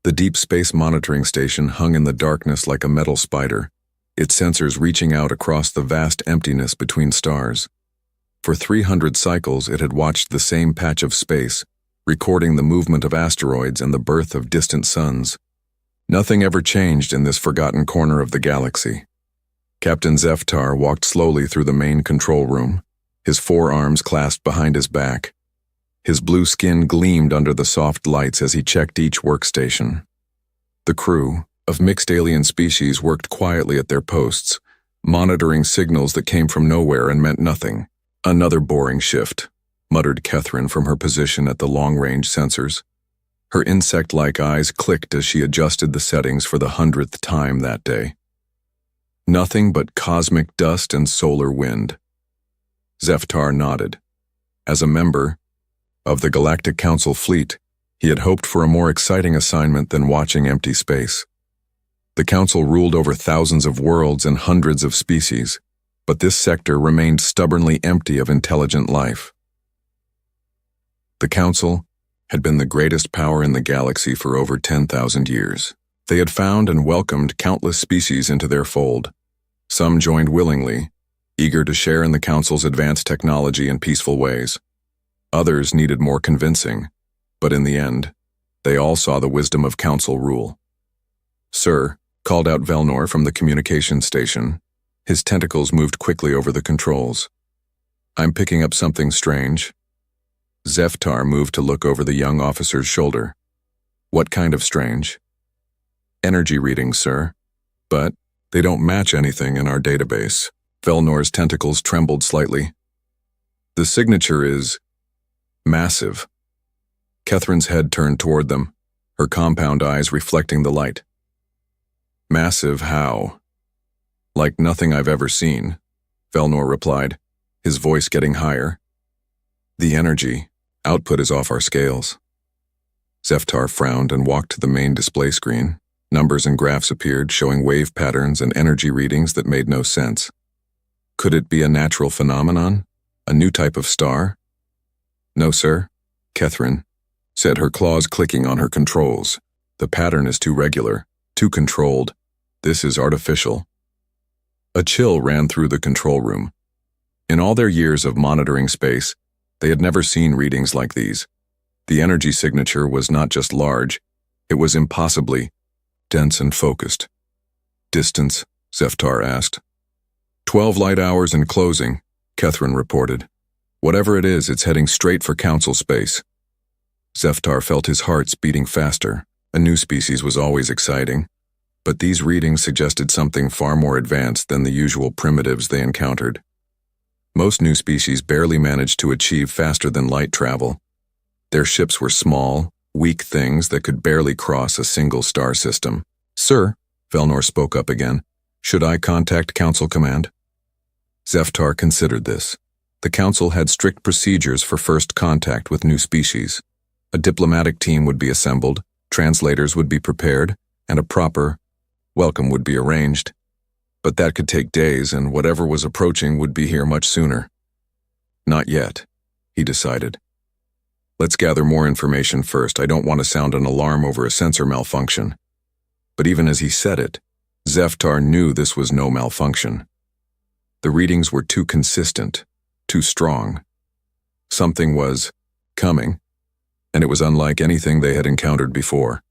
The deep space monitoring station hung in the darkness like a metal spider, its sensors reaching out across the vast emptiness between stars. For 300 cycles it had watched the same patch of space, recording the movement of asteroids and the birth of distant suns. Nothing ever changed in this forgotten corner of the galaxy. Captain Zeftar walked slowly through the main control room, his forearms clasped behind his back. His blue skin gleamed under the soft lights as he checked each workstation. The crew, of mixed alien species, worked quietly at their posts, monitoring signals that came from nowhere and meant nothing. "Another boring shift," muttered Catherine from her position at the long-range sensors. Her insect-like eyes clicked as she adjusted the settings for the 100th time that day. Nothing but cosmic dust and solar wind. Zeftar nodded. As a member of the Galactic Council fleet, he had hoped for a more exciting assignment than watching empty space. The Council ruled over thousands of worlds and hundreds of species, but this sector remained stubbornly empty of intelligent life. The Council had been the greatest power in the galaxy for over 10,000 years. They had found and welcomed countless species into their fold. Some joined willingly, eager to share in the Council's advanced technology in peaceful ways. Others needed more convincing, but in the end, they all saw the wisdom of Council rule. "Sir," called out Velnor from the communications station. His tentacles moved quickly over the controls. "I'm picking up something strange." Zeftar moved to look over the young officer's shoulder. "What kind of strange?" "Energy readings, sir. But they don't match anything in our database." Velnor's tentacles trembled slightly. "The signature is massive." Catherine's head turned toward them, her compound eyes reflecting the light. "Massive how?" "Like nothing I've ever seen," Velnor replied, his voice getting higher. "The energy output is off our scales." Zeftar frowned and walked to the main display screen. Numbers and graphs appeared, showing wave patterns and energy readings that made no sense. Could it be a natural phenomenon? A new type of star? "No, sir," Catherine said, her claws clicking on her controls. "The pattern is too regular, too controlled. This is artificial." A chill ran through the control room. In all their years of monitoring space, they had never seen readings like these. The energy signature was not just large, it was impossibly dense and focused. "Distance?" Zeftar asked. 12 light hours and closing," Catherine reported. "Whatever it is, it's heading straight for Council space." Zeftar felt his heart beating faster. A new species was always exciting, but these readings suggested something far more advanced than the usual primitives they encountered. Most new species barely managed to achieve faster than light travel. Their ships were small, weak things that could barely cross a single star system. "Sir," Velnor spoke up again, "should I contact Council Command?" Zeftar considered this. The Council had strict procedures for first contact with new species. A diplomatic team would be assembled, translators would be prepared, and a proper welcome would be arranged. But that could take days, and whatever was approaching would be here much sooner. "Not yet," he decided. "Let's gather more information first. I don't want to sound an alarm over a sensor malfunction." But even as he said it, Zeftar knew this was no malfunction. The readings were too consistent, too strong. Something was coming, and it was unlike anything they had encountered before.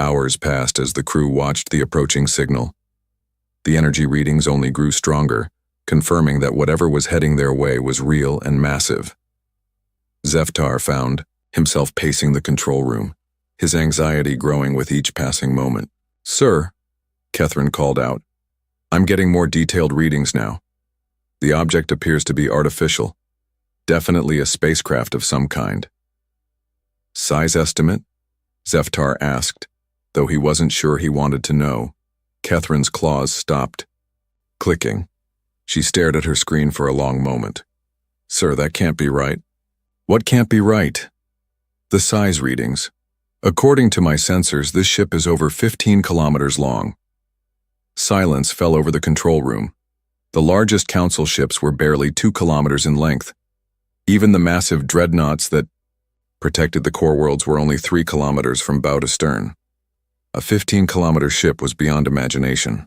Hours passed as the crew watched the approaching signal. The energy readings only grew stronger, confirming that whatever was heading their way was real and massive. Zeftar found himself pacing the control room, his anxiety growing with each passing moment. "Sir," Catherine called out, "I'm getting more detailed readings now. The object appears to be artificial, definitely a spacecraft of some kind." "Size estimate?" Zeftar asked, though he wasn't sure he wanted to know. Catherine's claws stopped clicking. She stared at her screen for a long moment. "Sir, that can't be right." "What can't be right?" "The size readings. According to my sensors, this ship is over 15 kilometers long." Silence fell over the control room. The largest Council ships were barely 2 kilometers in length. Even the massive dreadnoughts that protected the core worlds were only 3 kilometers from bow to stern. A 15-kilometer ship was beyond imagination.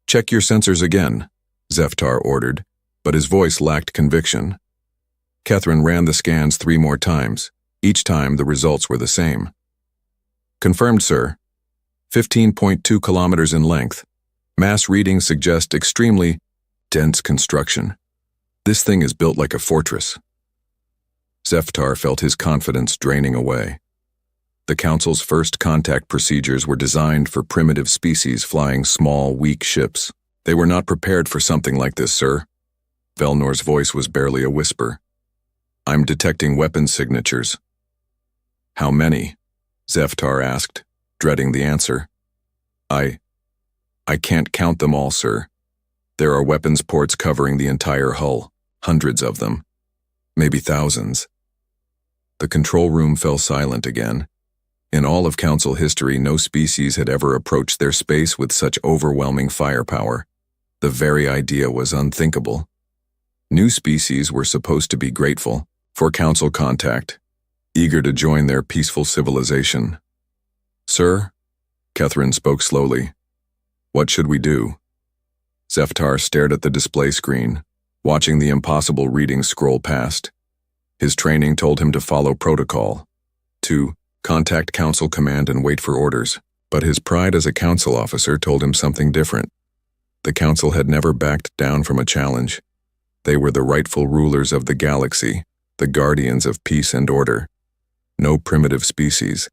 "Check your sensors again," Zeftar ordered, but his voice lacked conviction. Catherine ran the scans 3 more times. Each time the results were the same. "Confirmed, sir. 15.2 kilometers in length. Mass readings suggest extremely dense construction. This thing is built like a fortress." Zeftar felt his confidence draining away. The Council's first contact procedures were designed for primitive species flying small, weak ships. "They were not prepared for something like this, sir." Velnor's voice was barely a whisper. "I'm detecting weapons signatures." "How many?" Zeftar asked, dreading the answer. I can't count them all, sir. There are weapons ports covering the entire hull, hundreds of them. Maybe thousands." The control room fell silent again. In all of Council history, no species had ever approached their space with such overwhelming firepower. The very idea was unthinkable. New species were supposed to be grateful for Council contact, eager to join their peaceful civilization. "Sir," Catherine spoke slowly, "what should we do?" Zeftar stared at the display screen, watching the impossible readings scroll past. His training told him to follow protocol, to contact Council command and wait for orders, but his pride as a Council officer told him something different. The Council had never backed down from a challenge. They were the rightful rulers of the galaxy, the guardians of peace and order. No primitive species,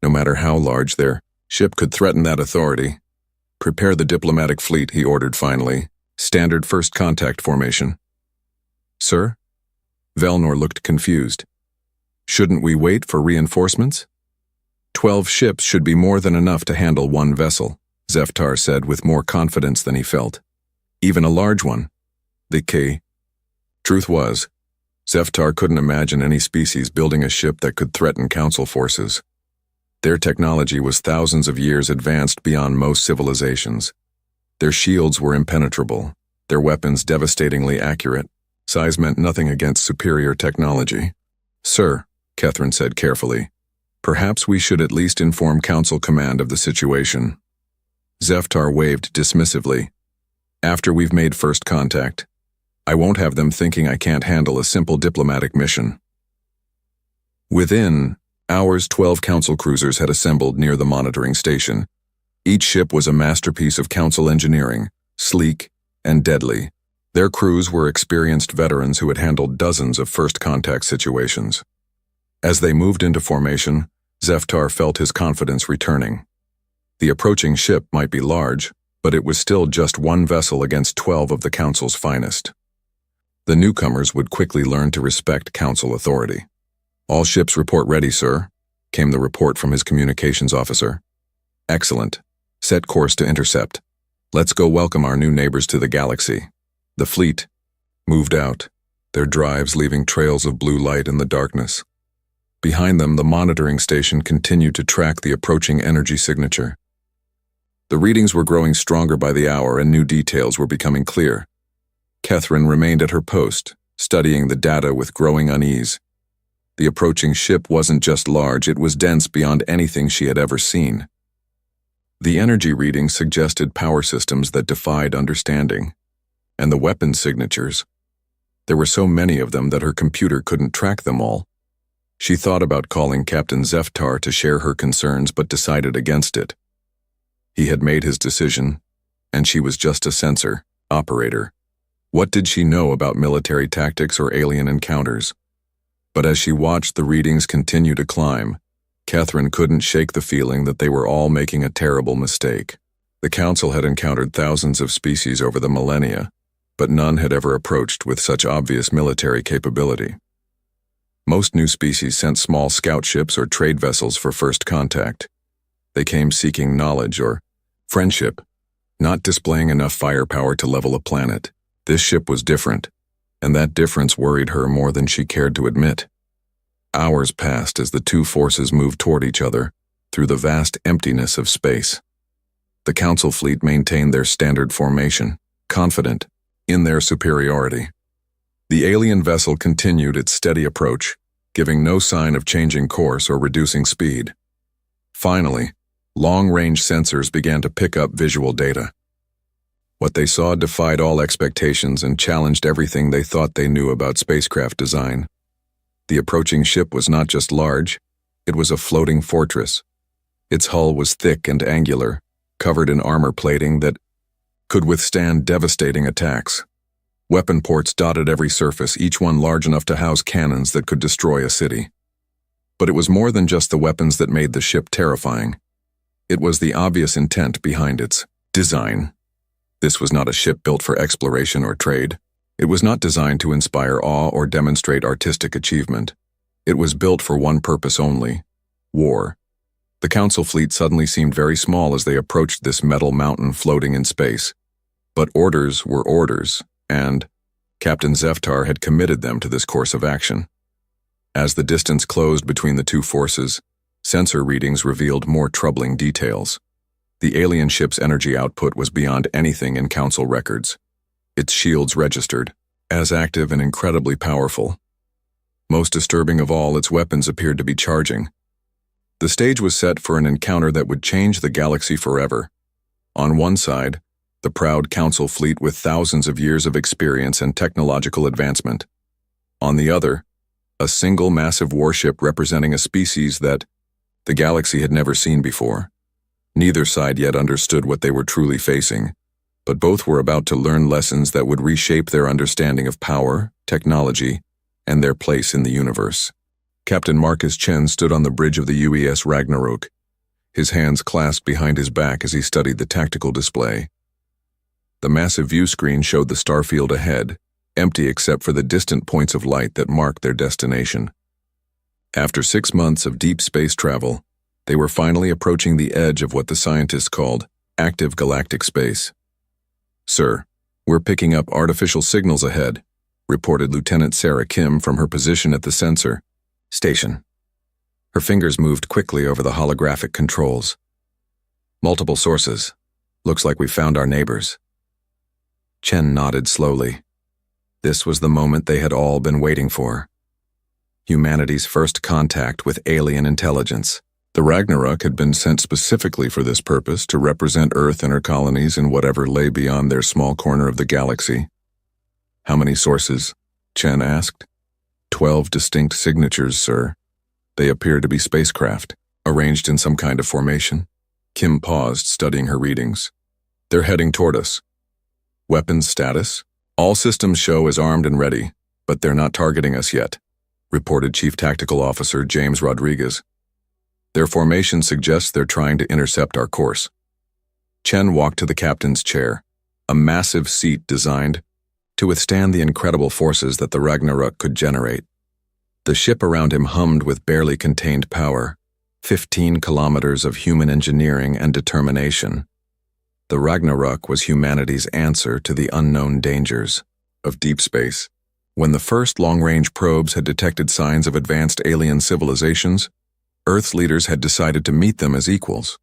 no matter how large their ship, could threaten that authority. "Prepare the diplomatic fleet," he ordered finally. "Standard first contact formation." "Sir?" Velnor looked confused. "Shouldn't we wait for reinforcements?" 12 ships should be more than enough to handle one vessel, Zeftar said with more confidence than he felt. "Even a large one." Truth was, Zeftar couldn't imagine any species building a ship that could threaten Council forces. Their technology was thousands of years advanced beyond most civilizations. Their shields were impenetrable, their weapons devastatingly accurate. Size meant nothing against superior technology. "Sir," Catherine said carefully, "perhaps we should at least inform Council command of the situation." Zeftar waved dismissively. "After we've made first contact. I won't have them thinking I can't handle a simple diplomatic mission." Within hours, 12 Council cruisers had assembled near the monitoring station. Each ship was a masterpiece of Council engineering, sleek and deadly. Their crews were experienced veterans who had handled dozens of first contact situations. As they moved into formation, Zeftar felt his confidence returning. The approaching ship might be large, but it was still just one vessel against 12 of the Council's finest. The newcomers would quickly learn to respect Council authority. "All ships report ready, sir," came the report from his communications officer. "Excellent. Set course to intercept. Let's go welcome our new neighbors to the galaxy." The fleet moved out, their drives leaving trails of blue light in the darkness. Behind them, the monitoring station continued to track the approaching energy signature. The readings were growing stronger by the hour and new details were becoming clear. Catherine remained at her post, studying the data with growing unease. The approaching ship wasn't just large, it was dense beyond anything she had ever seen. The energy readings suggested power systems that defied understanding. And the weapons signatures. There were so many of them that her computer couldn't track them all. She thought about calling Captain Zeftar to share her concerns but decided against it. He had made his decision, and she was just a sensor, operator. What did she know about military tactics or alien encounters? But as she watched the readings continue to climb, Catherine couldn't shake the feeling that they were all making a terrible mistake. The Council had encountered thousands of species over the millennia, but none had ever approached with such obvious military capability. Most new species sent small scout ships or trade vessels for first contact. They came seeking knowledge or friendship, not displaying enough firepower to level a planet. This ship was different, and that difference worried her more than she cared to admit. Hours passed as the two forces moved toward each other through the vast emptiness of space. The Council fleet maintained their standard formation, confident in their superiority. The alien vessel continued its steady approach, giving no sign of changing course or reducing speed. Finally, long-range sensors began to pick up visual data. What they saw defied all expectations and challenged everything they thought they knew about spacecraft design. The approaching ship was not just large, it was a floating fortress. Its hull was thick and angular, covered in armor plating that could withstand devastating attacks. Weapon ports dotted every surface, each one large enough to house cannons that could destroy a city. But it was more than just the weapons that made the ship terrifying. It was the obvious intent behind its design. This was not a ship built for exploration or trade. It was not designed to inspire awe or demonstrate artistic achievement. It was built for one purpose only: war. The Council fleet suddenly seemed very small as they approached this metal mountain floating in space. But orders were orders, and Captain Zeftar had committed them to this course of action. As the distance closed between the two forces, sensor readings revealed more troubling details. The alien ship's energy output was beyond anything in Council records. Its shields registered as active and incredibly powerful. Most disturbing of all, its weapons appeared to be charging. The stage was set for an encounter that would change the galaxy forever. On one side, the proud Council fleet with thousands of years of experience and technological advancement. On the other, a single massive warship representing a species that the galaxy had never seen before. Neither side yet understood what they were truly facing, but both were about to learn lessons that would reshape their understanding of power, technology, and their place in the universe. Captain Marcus Chen stood on the bridge of the UES Ragnarok, his hands clasped behind his back as he studied the tactical display. The massive view screen showed the starfield ahead, empty except for the distant points of light that marked their destination. After 6 months of deep space travel, they were finally approaching the edge of what the scientists called active galactic space. "Sir, we're picking up artificial signals ahead," reported Lieutenant Sarah Kim from her position at the sensor station. Her fingers moved quickly over the holographic controls. "Multiple sources. Looks like we found our neighbors." Chen nodded slowly. This was the moment they had all been waiting for. Humanity's first contact with alien intelligence. The Ragnarok had been sent specifically for this purpose, to represent Earth and her colonies in whatever lay beyond their small corner of the galaxy. "How many sources?" Chen asked. 12 distinct signatures, sir. They appear to be spacecraft, arranged in some kind of formation." Kim paused, studying her readings. "They're heading toward us." "Weapons status? All systems show as armed and ready, but they're not targeting us yet," reported Chief Tactical Officer James Rodriguez. "Their formation suggests they're trying to intercept our course." Chen walked to the captain's chair, a massive seat designed to withstand the incredible forces that the Ragnarok could generate. The ship around him hummed with barely contained power, 15 kilometers of human engineering and determination. The Ragnarok was humanity's answer to the unknown dangers of deep space. When the first long-range probes had detected signs of advanced alien civilizations, Earth's leaders had decided to meet them as equals.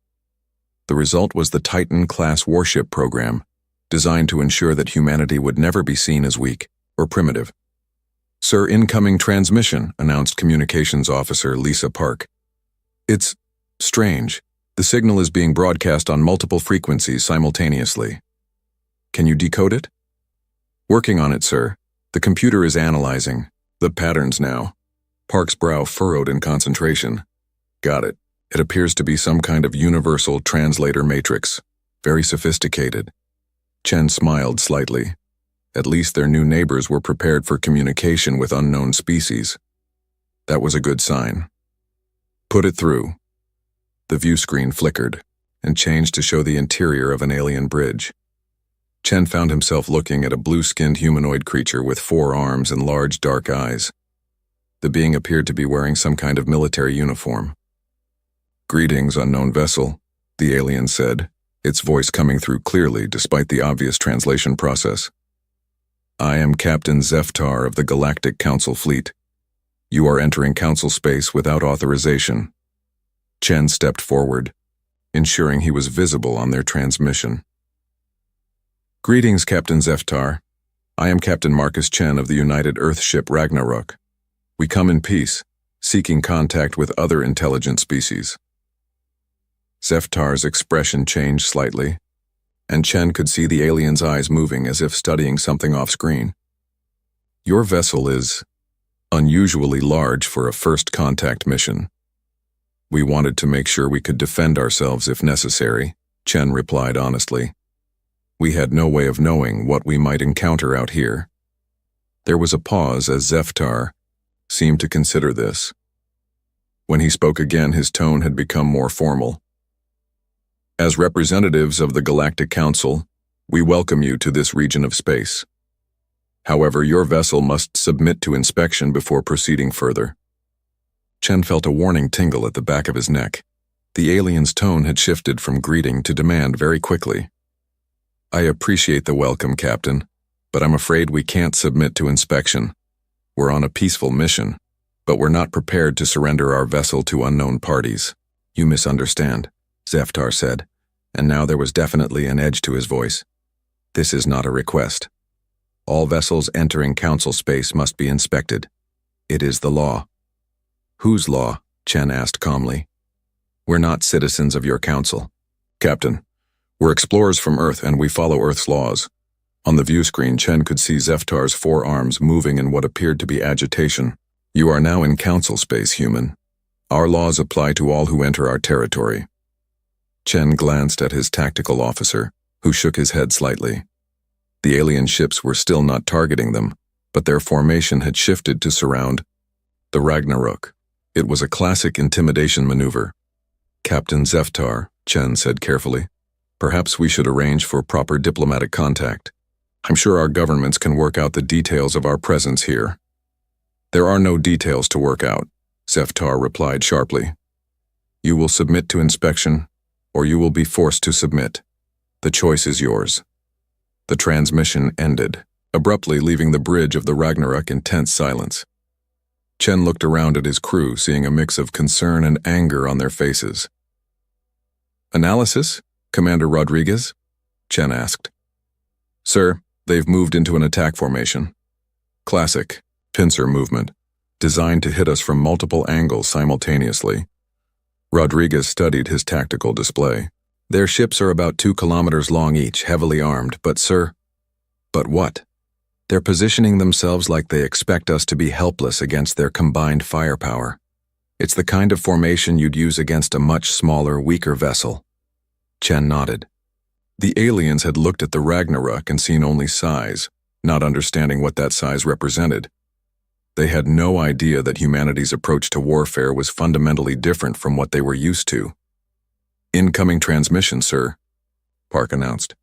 The result was the Titan-class warship program, designed to ensure that humanity would never be seen as weak or primitive. "Sir, incoming transmission," announced Communications Officer Lisa Park. "It's strange. The signal is being broadcast on multiple frequencies simultaneously. Can you decode it?" "Working on it, sir. The computer is analyzing the patterns now." Park's brow furrowed in concentration. "Got it. It appears to be some kind of universal translator matrix. Very sophisticated." Chen smiled slightly. At least their new neighbors were prepared for communication with unknown species. That was a good sign. "Put it through." The view screen flickered and changed to show the interior of an alien bridge. Chen found himself looking at a blue-skinned humanoid creature with 4 arms and large dark eyes. The being appeared to be wearing some kind of military uniform. "Greetings, unknown vessel," the alien said, its voice coming through clearly despite the obvious translation process. "I am Captain Zeftar of the Galactic Council Fleet. You are entering Council space without authorization." Chen stepped forward, ensuring he was visible on their transmission. "Greetings, Captain Zeftar. I am Captain Marcus Chen of the United Earth ship Ragnarok. We come in peace, seeking contact with other intelligent species. Zeftar's expression changed slightly, and Chen could see the alien's eyes moving as if studying something off-screen. Your vessel is unusually large for a first contact mission. We wanted to make sure we could defend ourselves if necessary, Chen replied honestly. We had no way of knowing what we might encounter out here. There was a pause as Zeftar seemed to consider this. When he spoke again, his tone had become more formal. As representatives of the Galactic Council, we welcome you to this region of space. However, your vessel must submit to inspection before proceeding further. Chen felt a warning tingle at the back of his neck. The alien's tone had shifted from greeting to demand very quickly. I appreciate the welcome, Captain, but I'm afraid we can't submit to inspection. We're on a peaceful mission, but we're not prepared to surrender our vessel to unknown parties. You misunderstand, Zeftar said, and now there was definitely an edge to his voice. This is not a request. All vessels entering Council space must be inspected. It is the law. Whose law? Chen asked calmly. We're not citizens of your council. Captain, we're explorers from Earth and we follow Earth's laws. On the view screen, Chen could see Zeftar's forearms moving in what appeared to be agitation. You are now in Council space, human. Our laws apply to all who enter our territory. Chen glanced at his tactical officer, who shook his head slightly. The alien ships were still not targeting them, but their formation had shifted to surround the Ragnarok. It was a classic intimidation maneuver. Captain Zeftar, Chen said carefully, perhaps we should arrange for proper diplomatic contact. I'm sure our governments can work out the details of our presence here. There are no details to work out, Zeftar replied sharply. You will submit to inspection, or you will be forced to submit. The choice is yours. The transmission ended, abruptly leaving the bridge of the Ragnarok in tense silence. Chen looked around at his crew, seeing a mix of concern and anger on their faces. Analysis, Commander Rodriguez? Chen asked. Sir, they've moved into an attack formation. Classic, pincer movement, designed to hit us from multiple angles simultaneously. Rodriguez studied his tactical display. Their ships are about 2 kilometers long each, heavily armed, but sir... But what? They're positioning themselves like they expect us to be helpless against their combined firepower. It's the kind of formation you'd use against a much smaller, weaker vessel. Chen nodded. The aliens had looked at the Ragnarok and seen only size, not understanding what that size represented. They had no idea that humanity's approach to warfare was fundamentally different from what they were used to. Incoming transmission, sir, Park announced.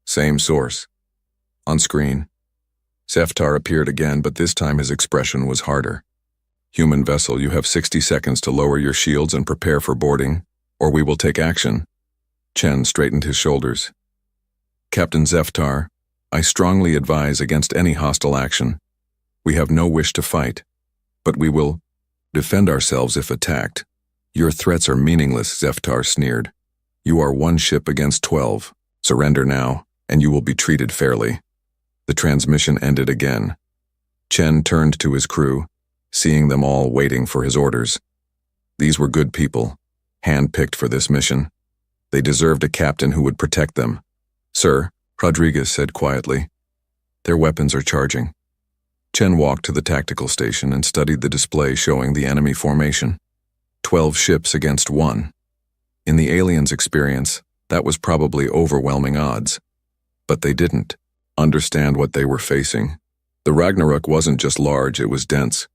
Same source. On screen. Zeftar appeared again, but this time his expression was harder. Human vessel, you have 60 seconds to lower your shields and prepare for boarding, or we will take action. Chen straightened his shoulders. Captain Zeftar, I strongly advise against any hostile action. We have no wish to fight, but we will defend ourselves if attacked. Your threats are meaningless, Zeftar sneered. You are 1 ship against 12. Surrender now, and you will be treated fairly. The transmission ended again. Chen turned to his crew, seeing them all waiting for his orders. These were good people, hand-picked for this mission. They deserved a captain who would protect them. Sir, Rodriguez said quietly. Their weapons are charging. Chen walked to the tactical station and studied the display showing the enemy formation. 12 ships against 1. In the aliens' experience, that was probably overwhelming odds. But they didn't understand what they were facing. The Ragnarok wasn't just large, it was dense.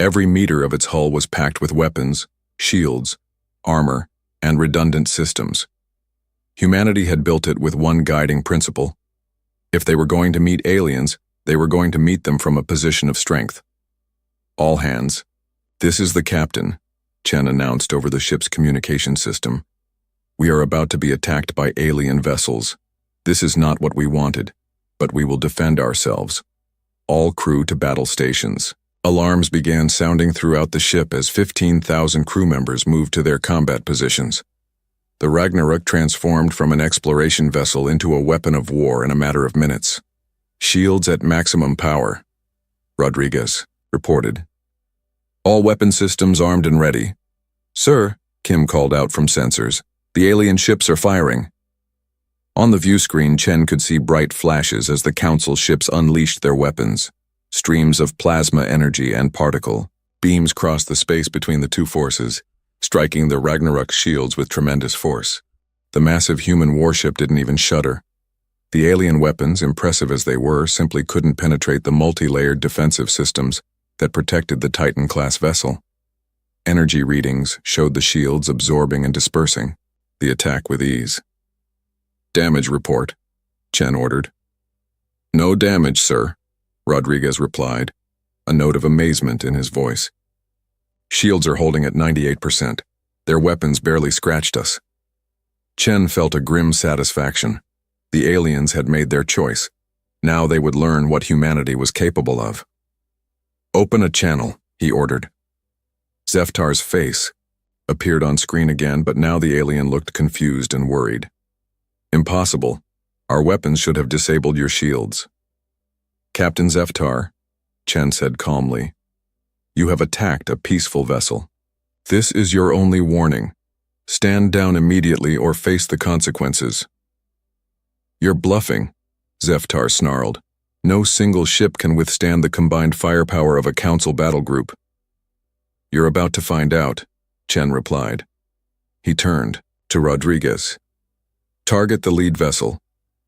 Every meter of its hull was packed with weapons, shields, armor, and redundant systems. Humanity had built it with one guiding principle. If they were going to meet aliens, they were going to meet them from a position of strength. All hands. This is the captain, Chen announced over the ship's communication system. We are about to be attacked by alien vessels. This is not what we wanted, but we will defend ourselves. All crew to battle stations. Alarms began sounding throughout the ship as 15,000 crew members moved to their combat positions. The Ragnarok transformed from an exploration vessel into a weapon of war in a matter of minutes. Shields at maximum power, Rodriguez reported. All weapon systems armed and ready. Sir, Kim called out from sensors, the alien ships are firing. On the view screen, Chen could see bright flashes as the Council ships unleashed their weapons. Streams of plasma energy and particle beams crossed the space between the two forces, striking the Ragnarok shields with tremendous force. The massive human warship didn't even shudder. The alien weapons, impressive as they were, simply couldn't penetrate the multi-layered defensive systems that protected the Titan-class vessel. Energy readings showed the shields absorbing and dispersing the attack with ease. Damage report, Chen ordered. No damage, sir, Rodriguez replied, a note of amazement in his voice. Shields are holding at 98%. Their weapons barely scratched us. Chen felt a grim satisfaction. The aliens had made their choice. Now they would learn what humanity was capable of. Open a channel, he ordered. Zeftar's face appeared on screen again, but now the alien looked confused and worried. Impossible. Our weapons should have disabled your shields. Captain Zeftar, Chen said calmly, you have attacked a peaceful vessel. This is your only warning. Stand down immediately or face the consequences. You're bluffing, Zeftar snarled. No single ship can withstand the combined firepower of a Council battle group. You're about to find out, Chen replied. He turned to Rodriguez. Target the lead vessel.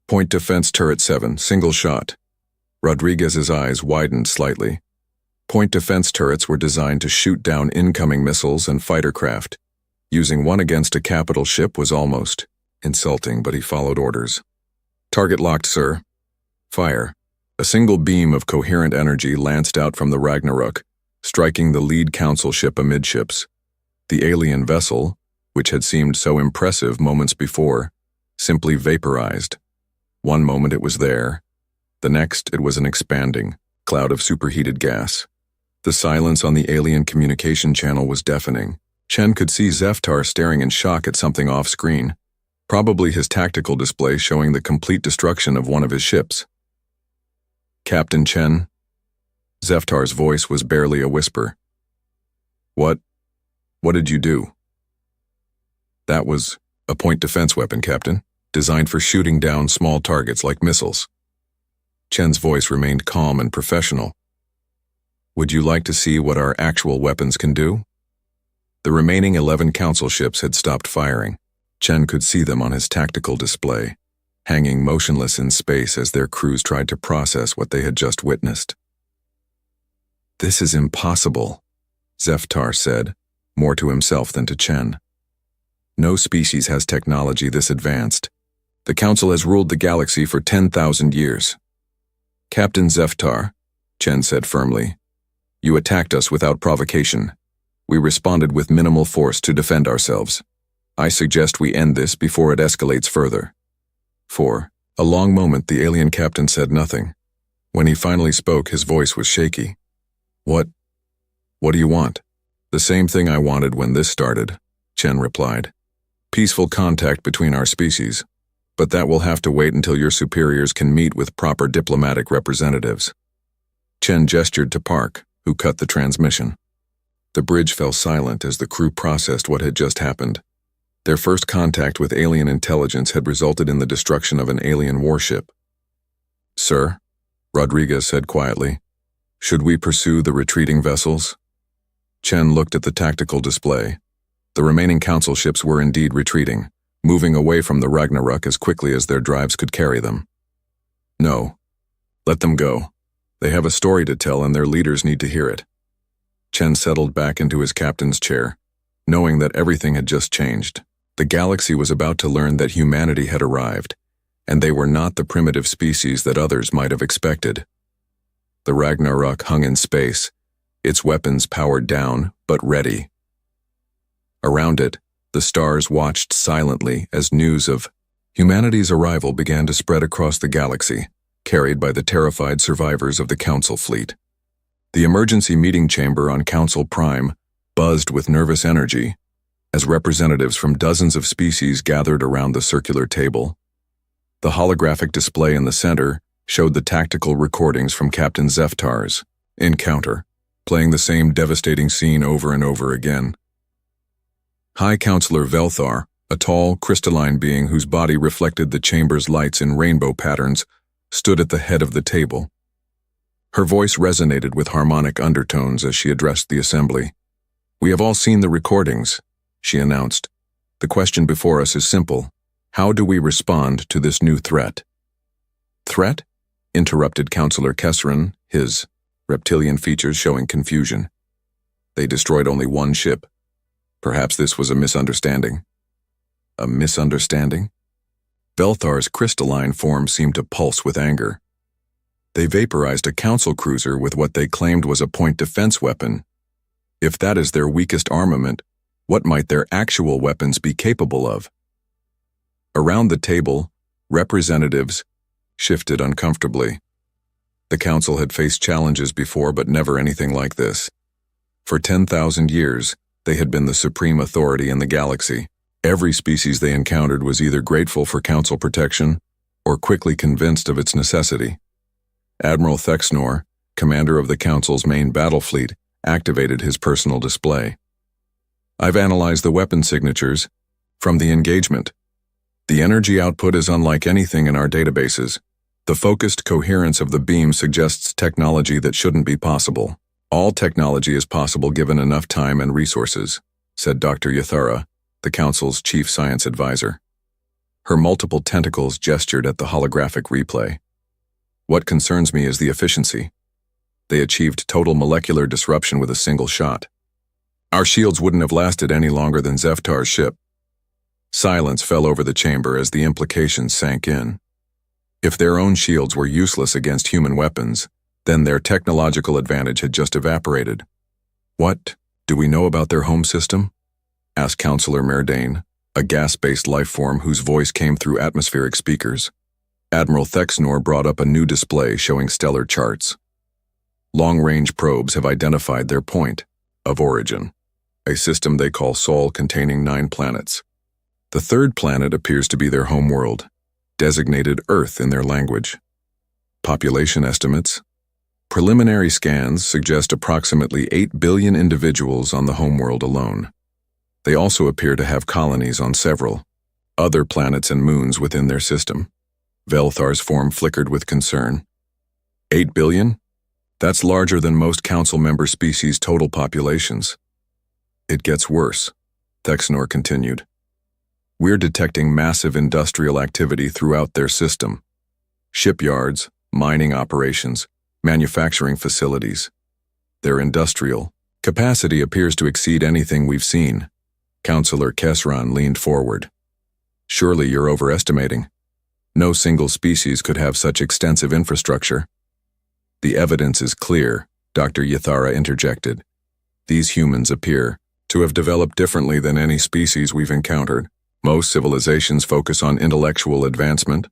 Point defense turret 7, single shot. Rodriguez's eyes widened slightly. Point defense turrets were designed to shoot down incoming missiles and fighter craft. Using one against a capital ship was almost insulting, but he followed orders. Target locked, sir. Fire. A single beam of coherent energy lanced out from the Ragnarok, striking the lead Council ship amidships. The alien vessel, which had seemed so impressive moments before, simply vaporized. One moment it was there. The next it was an expanding cloud of superheated gas. The silence on the alien communication channel was deafening. Chen could see Zeftar staring in shock at something off-screen, probably his tactical display showing the complete destruction of one of his ships. Captain Chen? Zeftar's voice was barely a whisper. What did you do? That was a point defense weapon, Captain, designed for shooting down small targets like missiles. Chen's voice remained calm and professional. Would you like to see what our actual weapons can do? The remaining 11 Council ships had stopped firing. Chen could see them on his tactical display, hanging motionless in space as their crews tried to process what they had just witnessed. This is impossible, Zeftar said, more to himself than to Chen. No species has technology this advanced. The Council has ruled the galaxy for 10,000 years. Captain Zeftar, Chen said firmly, you attacked us without provocation. We responded with minimal force to defend ourselves. I suggest we end this before it escalates further. For a long moment, the alien captain said nothing. When he finally spoke, his voice was shaky. What do you want? The same thing I wanted when this started, Chen replied. Peaceful contact between our species. But that will have to wait until your superiors can meet with proper diplomatic representatives. Chen gestured to Park, who cut the transmission. The bridge fell silent as the crew processed what had just happened. Their first contact with alien intelligence had resulted in the destruction of an alien warship. Sir, Rodriguez said quietly, should we pursue the retreating vessels? Chen looked at the tactical display. The remaining Council ships were indeed retreating, moving away from the Ragnarok as quickly as their drives could carry them. No. Let them go. They have a story to tell and their leaders need to hear it. Chen settled back into his captain's chair, knowing that everything had just changed. The galaxy was about to learn that humanity had arrived, and they were not the primitive species that others might have expected. The Ragnarok hung in space, its weapons powered down, but ready. Around it, the stars watched silently as news of humanity's arrival began to spread across the galaxy, carried by the terrified survivors of the Council fleet. The emergency meeting chamber on Council Prime buzzed with nervous energy as representatives from dozens of species gathered around the circular table. The holographic display in the center showed the tactical recordings from Captain Zeftar's encounter. playing the same devastating scene over and over again. High Counselor Velthar, a tall, crystalline being whose body reflected the chamber's lights in rainbow patterns, stood at the head of the table. Her voice resonated with harmonic undertones as she addressed the assembly. "We have all seen the recordings," she announced. "The question before us is simple. How do we respond to this new threat?" "Threat?" interrupted Counselor Kesran, his reptilian features showing confusion. "They destroyed only one ship. Perhaps this was a misunderstanding." "A misunderstanding?" Velthar's crystalline form seemed to pulse with anger. "They vaporized a council cruiser with what they claimed was a point defense weapon. If that is their weakest armament, what might their actual weapons be capable of?" Around the table, representatives shifted uncomfortably. The council had faced challenges before, but never anything like this. For 10,000 years, they had been the supreme authority in the galaxy. Every species they encountered was either grateful for council protection or quickly convinced of its necessity. Admiral Thexnor, commander of the council's main battle fleet, activated his personal display. "I've analyzed the weapon signatures from the engagement. The energy output is unlike anything in our databases. The focused coherence of the beam suggests technology that shouldn't be possible. All technology is possible given enough time and resources," said Dr. Yathara, the Council's chief science advisor. Her multiple tentacles gestured at the holographic replay. "What concerns me is the efficiency. They achieved total molecular disruption with a single shot. Our shields wouldn't have lasted any longer than Zeftar's ship." Silence fell over the chamber as the implications sank in. If their own shields were useless against human weapons, then their technological advantage had just evaporated. "What do we know about their home system?" asked Counselor Merdane, a gas-based life form whose voice came through atmospheric speakers. Admiral Thexnor brought up a new display showing stellar charts. Long-range probes have identified their point of origin, a system they call Sol containing 9 planets. The third planet appears to be their home world, designated Earth in their language. Population estimates. Preliminary scans suggest approximately 8 billion individuals on the homeworld alone. They also appear to have colonies on several other planets and moons within their system. Velthar's form flickered with concern. 8 billion? That's larger than most council member species' total populations. It gets worse, Thexnor continued. We're detecting massive industrial activity throughout their system. Shipyards, mining operations, manufacturing facilities. Their industrial capacity appears to exceed anything we've seen. Counselor Kesran leaned forward. Surely you're overestimating. No single species could have such extensive infrastructure. The evidence is clear, Dr. Yathara interjected. These humans appear to have developed differently than any species we've encountered. Most civilizations focus on intellectual advancement,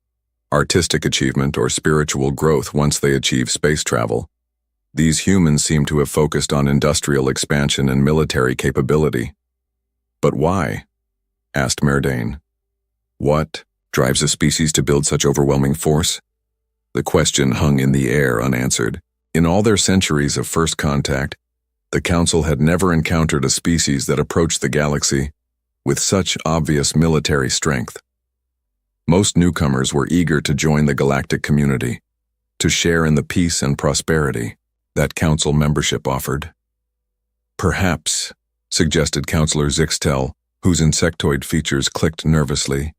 artistic achievement, or spiritual growth once they achieve space travel. These humans seem to have focused on industrial expansion and military capability. But why? Asked Merdane. What drives a species to build such overwhelming force? The question hung in the air unanswered. In all their centuries of first contact, the Council had never encountered a species that approached the galaxy with such obvious military strength. Most newcomers were eager to join the galactic community, to share in the peace and prosperity that Council membership offered. Perhaps, suggested Counselor Zixtel, whose insectoid features clicked nervously,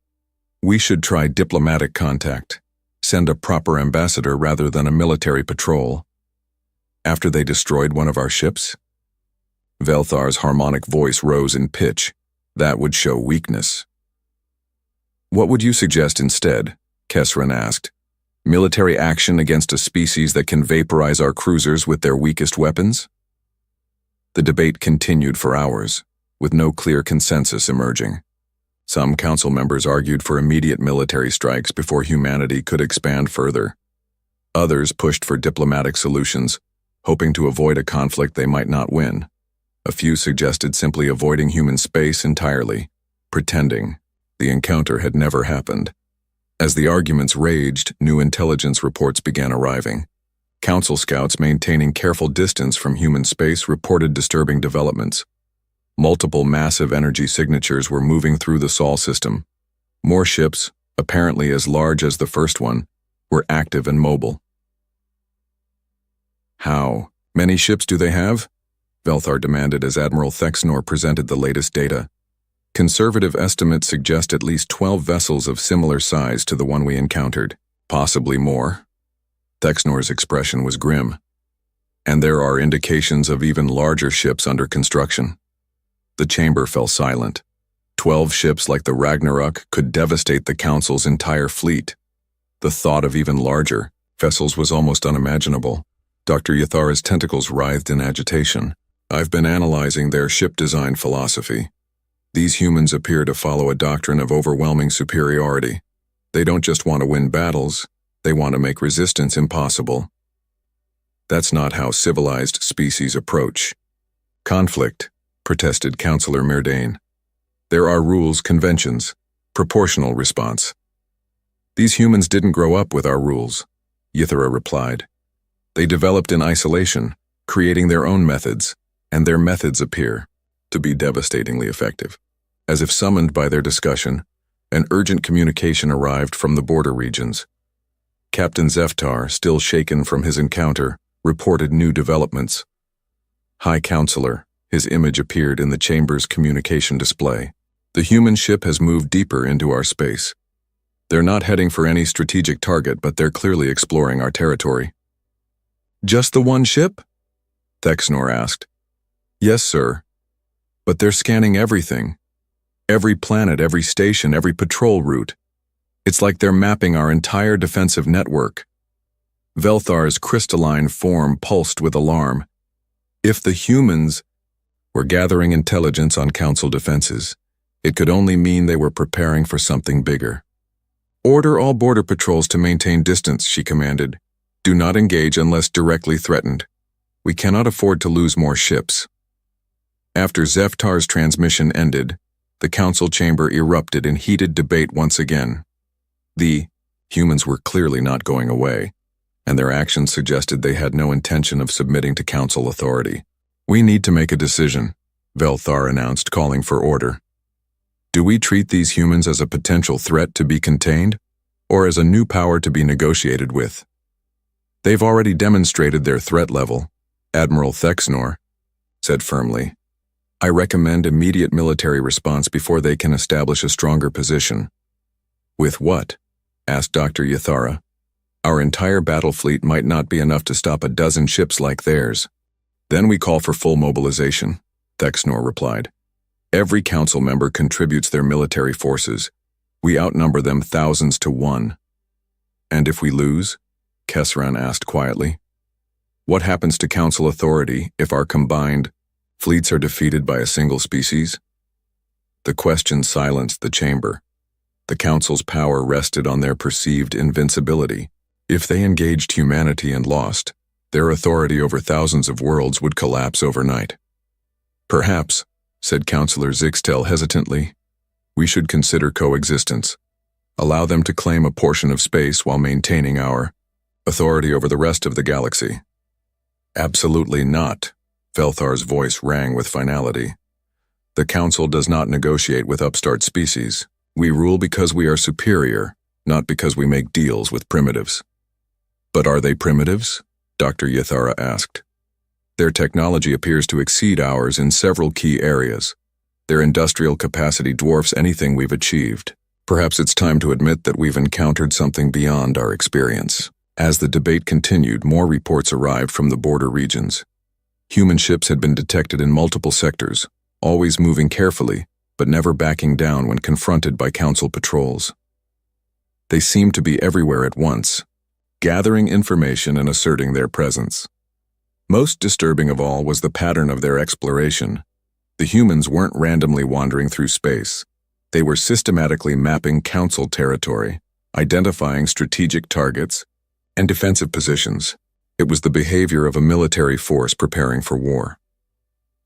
we should try diplomatic contact, send a proper ambassador rather than a military patrol. After they destroyed one of our ships? Velthar's harmonic voice rose in pitch. That would show weakness. What would you suggest instead? Kesran asked. Military action against a species that can vaporize our cruisers with their weakest weapons? The debate continued for hours, with no clear consensus emerging. Some council members argued for immediate military strikes before humanity could expand further. Others pushed for diplomatic solutions, hoping to avoid a conflict they might not win. A few suggested simply avoiding human space entirely, pretending the encounter had never happened. As the arguments raged, new intelligence reports began arriving. Council scouts maintaining careful distance from human space reported disturbing developments. Multiple massive energy signatures were moving through the Sol system. More ships, apparently as large as the first one, were active and mobile. How many ships do they have? Velthar demanded as Admiral Thexnor presented the latest data. Conservative estimates suggest at least 12 vessels of similar size to the one we encountered, possibly more. Thexnor's expression was grim. And there are indications of even larger ships under construction. The chamber fell silent. 12 ships like the Ragnarok could devastate the Council's entire fleet. The thought of even larger vessels was almost unimaginable. Dr. Yathara's tentacles writhed in agitation. I've been analyzing their ship design philosophy. These humans appear to follow a doctrine of overwhelming superiority. They don't just want to win battles, they want to make resistance impossible. That's not how civilized species approach conflict, protested Counselor Myrdane. There are rules, conventions, proportional response. These humans didn't grow up with our rules, Yathara replied. They developed in isolation, creating their own methods, and their methods appear to be devastatingly effective. As if summoned by their discussion, an urgent communication arrived from the border regions. Captain Zeftar, still shaken from his encounter, reported new developments. High Counselor, his image appeared in the chamber's communication display. The human ship has moved deeper into our space. They're not heading for any strategic target, but they're clearly exploring our territory. Just the one ship? Thexnor asked. Yes, sir. But they're scanning everything. Every planet, every station, every patrol route. It's like they're mapping our entire defensive network. Velthar's crystalline form pulsed with alarm. If the humans were gathering intelligence on Council defenses, it could only mean they were preparing for something bigger. Order all border patrols to maintain distance, she commanded. Do not engage unless directly threatened. We cannot afford to lose more ships. After Zeftar's transmission ended, the Council chamber erupted in heated debate once again. The humans were clearly not going away, and their actions suggested they had no intention of submitting to Council authority. We need to make a decision, Velthar announced, calling for order. Do we treat these humans as a potential threat to be contained, or as a new power to be negotiated with? They've already demonstrated their threat level, Admiral Thexnor said firmly. I recommend immediate military response before they can establish a stronger position. With what? Asked Dr. Yathara. Our entire battle fleet might not be enough to stop a dozen ships like theirs. Then we call for full mobilization, Thexnor replied. Every council member contributes their military forces. We outnumber them thousands to one. And if we lose? Kesran asked quietly. What happens to council authority if our combined fleets are defeated by a single species? The question silenced the chamber. The council's power rested on their perceived invincibility. If they engaged humanity and lost, their authority over thousands of worlds would collapse overnight. Perhaps, said Counselor Zixtel hesitantly, we should consider coexistence. Allow them to claim a portion of space while maintaining our authority over the rest of the galaxy. Absolutely not. Velthar's voice rang with finality. The Council does not negotiate with upstart species. We rule because we are superior, not because we make deals with primitives. But are they primitives? Dr. Yathara asked. Their technology appears to exceed ours in several key areas. Their industrial capacity dwarfs anything we've achieved. Perhaps it's time to admit that we've encountered something beyond our experience. As the debate continued, more reports arrived from the border regions. Human ships had been detected in multiple sectors, always moving carefully, but never backing down when confronted by Council patrols. They seemed to be everywhere at once, gathering information and asserting their presence. Most disturbing of all was the pattern of their exploration. The humans weren't randomly wandering through space. They were systematically mapping Council territory, identifying strategic targets, and defensive positions. It was the behavior of a military force preparing for war.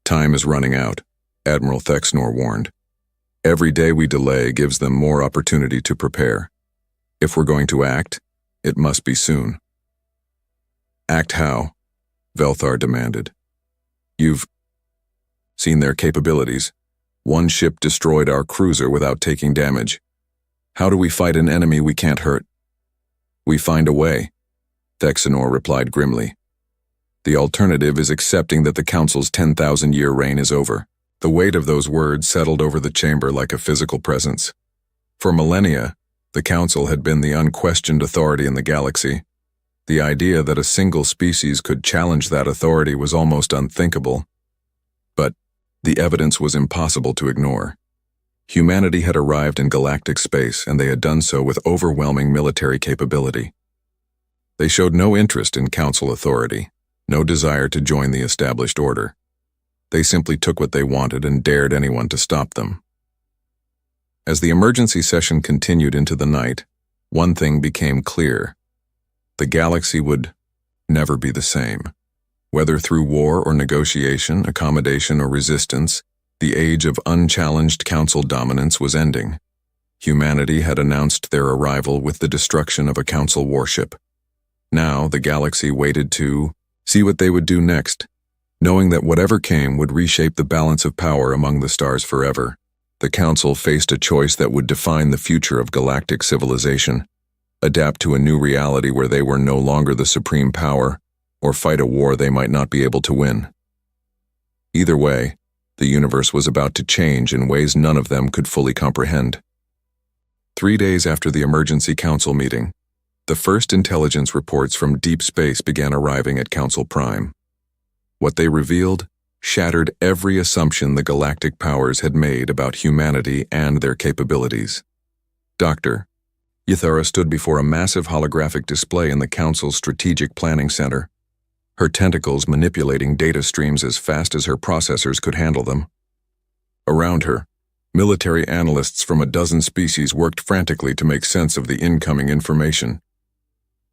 Time is running out, Admiral Thexnor warned. Every day we delay gives them more opportunity to prepare. If we're going to act, it must be soon. Act how? Velthar demanded. You've seen their capabilities. One ship destroyed our cruiser without taking damage. How do we fight an enemy we can't hurt? We find a way, Thexanor replied grimly. The alternative is accepting that the Council's 10,000-year reign is over. The weight of those words settled over the chamber like a physical presence. For millennia, the Council had been the unquestioned authority in the galaxy. The idea that a single species could challenge that authority was almost unthinkable. But the evidence was impossible to ignore. Humanity had arrived in galactic space, and they had done so with overwhelming military capability. They showed no interest in Council authority, no desire to join the established order. They simply took what they wanted and dared anyone to stop them. As the emergency session continued into the night, one thing became clear. The galaxy would never be the same. Whether through war or negotiation, accommodation or resistance, the age of unchallenged Council dominance was ending. Humanity had announced their arrival with the destruction of a Council warship. Now the galaxy waited to see what they would do next, knowing that whatever came would reshape the balance of power among the stars forever. The Council faced a choice that would define the future of galactic civilization: adapt to a new reality where they were no longer the supreme power, or fight a war they might not be able to win. Either way, the universe was about to change in ways none of them could fully comprehend. 3 days after the emergency council meeting, the first intelligence reports from deep space began arriving at Council Prime. What they revealed shattered every assumption the galactic powers had made about humanity and their capabilities. Dr. Ithara stood before a massive holographic display in the Council's Strategic Planning Center, her tentacles manipulating data streams as fast as her processors could handle them. Around her, military analysts from a dozen species worked frantically to make sense of the incoming information.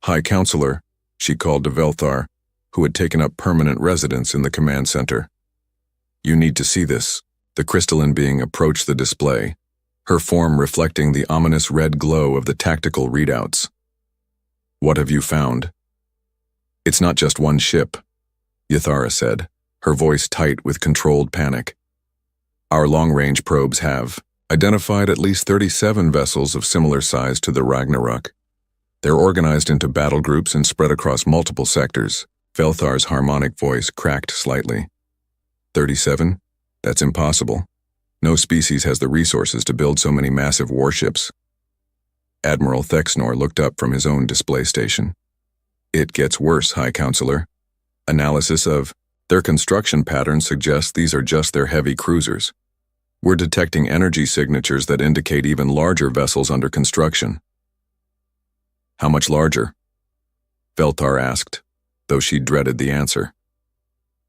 High Counselor, she called to Velthar, who had taken up permanent residence in the command center. You need to see this. The crystalline being approached the display, her form reflecting the ominous red glow of the tactical readouts. What have you found? It's not just one ship, Ithara said, her voice tight with controlled panic. Our long-range probes have identified at least 37 vessels of similar size to the Ragnarok. They're organized into battle groups and spread across multiple sectors. Velthar's harmonic voice cracked slightly. 37? That's impossible. No species has the resources to build so many massive warships. Admiral Thexanor looked up from his own display station. It gets worse, High Counselor. Analysis of their construction pattern suggests these are just their heavy cruisers. We're detecting energy signatures that indicate even larger vessels under construction. How much larger? Velthar asked, though she dreaded the answer.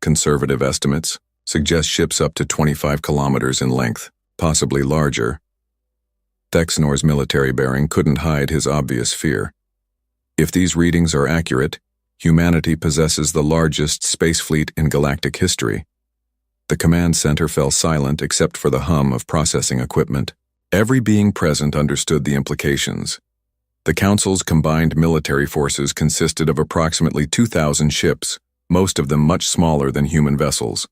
Conservative estimates suggest ships up to 25 kilometers in length, possibly larger. Thexanor's military bearing couldn't hide his obvious fear. If these readings are accurate, humanity possesses the largest space fleet in galactic history. The command center fell silent except for the hum of processing equipment. Every being present understood the implications. The Council's combined military forces consisted of approximately 2,000 ships, most of them much smaller than human vessels.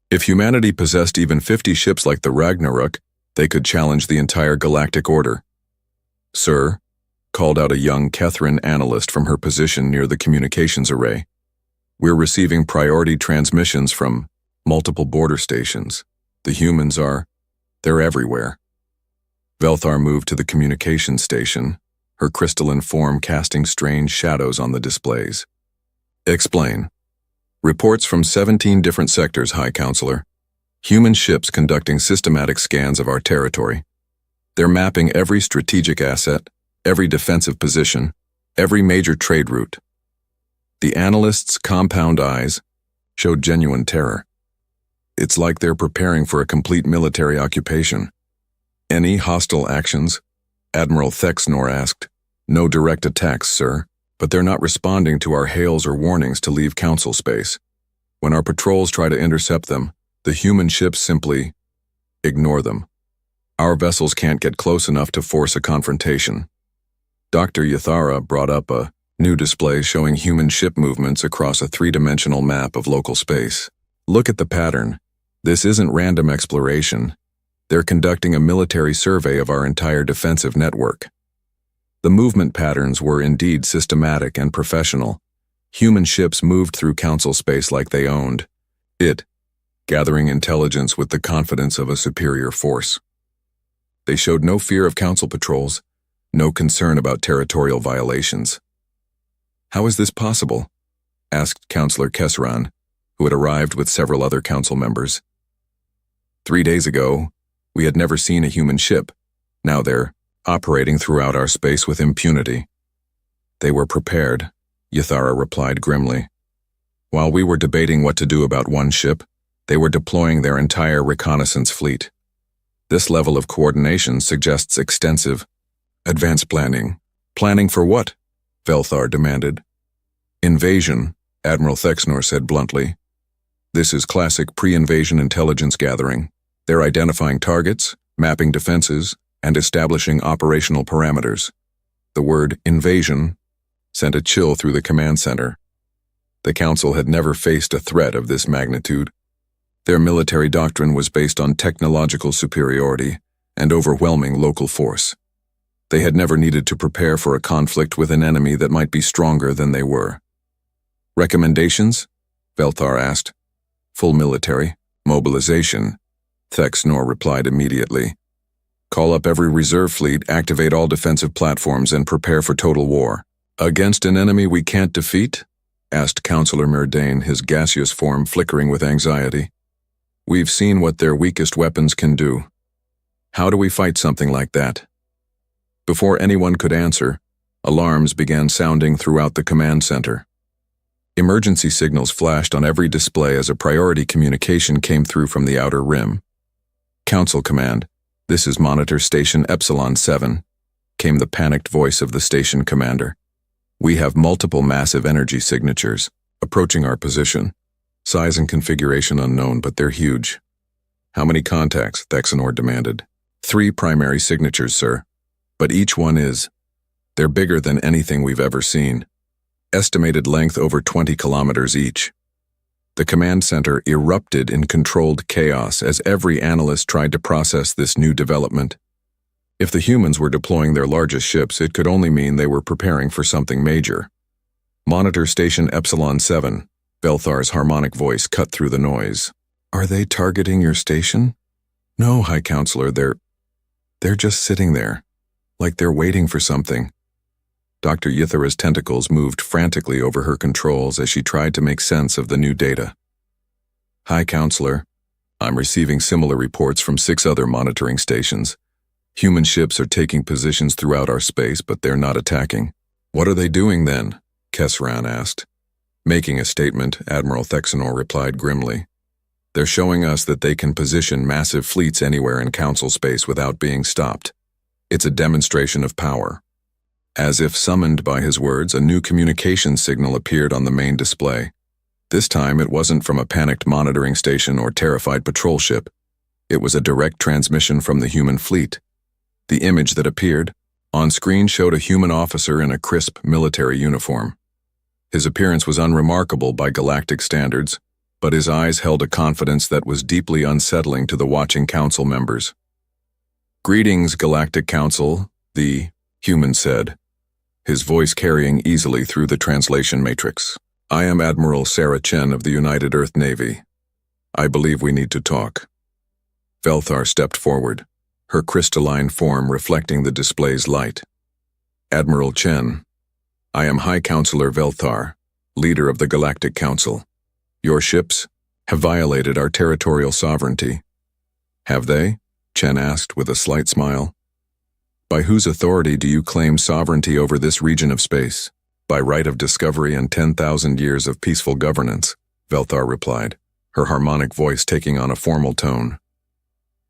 If humanity possessed even 50 ships like the Ragnarok, they could challenge the entire galactic order. Sir, called out a young Kethrin analyst from her position near the communications array. We're receiving priority transmissions from multiple border stations. The humans they're everywhere. Velthar moved to the communications station, her crystalline form casting strange shadows on the displays. Explain. Reports from 17 different sectors, High Counselor. Human ships conducting systematic scans of our territory. They're mapping every strategic asset, every defensive position, every major trade route. The analysts' compound eyes showed genuine terror. It's like they're preparing for a complete military occupation. Any hostile actions? Admiral Thexanor asked. No direct attacks, sir, but they're not responding to our hails or warnings to leave Council space. When our patrols try to intercept them, the human ships simply ignore them. Our vessels can't get close enough to force a confrontation. Dr. Ithara brought up a New display showing human ship movements across a three-dimensional map of local space. Look at the pattern. This isn't random exploration. They're conducting a military survey of our entire defensive network. The movement patterns were indeed systematic and professional. Human ships moved through Council space like they owned it, gathering intelligence with the confidence of a superior force. They showed no fear of Council patrols, no concern about territorial violations. "How is this possible?" asked Councillor Kesseran, who had arrived with several other Council members. 3 days ago, we had never seen a human ship. Now they're operating throughout our space with impunity. They were prepared, Yathara replied grimly. While we were debating what to do about one ship, they were deploying their entire reconnaissance fleet. This level of coordination suggests extensive, advanced planning. Planning for what? Velthar demanded. Invasion, Admiral Thexnor said bluntly. This is classic pre-invasion intelligence gathering. They're identifying targets, mapping defenses, and establishing operational parameters. The word invasion sent a chill through the command center. The Council had never faced a threat of this magnitude. Their military doctrine was based on technological superiority and overwhelming local force. They had never needed to prepare for a conflict with an enemy that might be stronger than they were. Recommendations? Velthar asked. Full military, mobilization, Thexnor replied immediately. Call up every reserve fleet, activate all defensive platforms, and prepare for total war. Against an enemy we can't defeat? Asked Councillor Murdane, his gaseous form flickering with anxiety. We've seen what their weakest weapons can do. How do we fight something like that? Before anyone could answer, alarms began sounding throughout the command center. Emergency signals flashed on every display as a priority communication came through from the outer rim. Council command, this is Monitor Station Epsilon 7, came the panicked voice of the station commander. We have multiple massive energy signatures approaching our position. Size and configuration unknown, but they're huge. How many contacts? Thexnor demanded. 3 primary signatures, sir. But each one is. They're bigger than anything we've ever seen. Estimated length over 20 kilometers each. The command center erupted in controlled chaos as every analyst tried to process this new development. If the humans were deploying their largest ships, it could only mean they were preparing for something major. Monitor Station Epsilon 7, Velthar's harmonic voice cut through the noise. Are they targeting your station? No, High Counselor, they're just sitting there, like they're waiting for something. Dr. Ythara's tentacles moved frantically over her controls as she tried to make sense of the new data. High Counselor, I'm receiving similar reports from 6 other monitoring stations. Human ships are taking positions throughout our space, but they're not attacking. What are they doing then? Kesseran asked. Making a statement, Admiral Thexnor replied grimly. They're showing us that they can position massive fleets anywhere in Council space without being stopped. It's a demonstration of power. As if summoned by his words, a new communication signal appeared on the main display. This time it wasn't from a panicked monitoring station or terrified patrol ship. It was a direct transmission from the human fleet. The image that appeared on screen showed a human officer in a crisp military uniform. His appearance was unremarkable by galactic standards, but his eyes held a confidence that was deeply unsettling to the watching Council members. Greetings, Galactic Council, the human said, his voice carrying easily through the translation matrix. I am Admiral Sarah Chen of the United Earth Navy. I believe we need to talk. Velthar stepped forward, her crystalline form reflecting the display's light. Admiral Chen, I am High Counselor Velthar, leader of the Galactic Council. Your ships have violated our territorial sovereignty. Have they? Chen asked with a slight smile. By whose authority do you claim sovereignty over this region of space? By right of discovery and 10,000 years of peaceful governance, Velthar replied, her harmonic voice taking on a formal tone.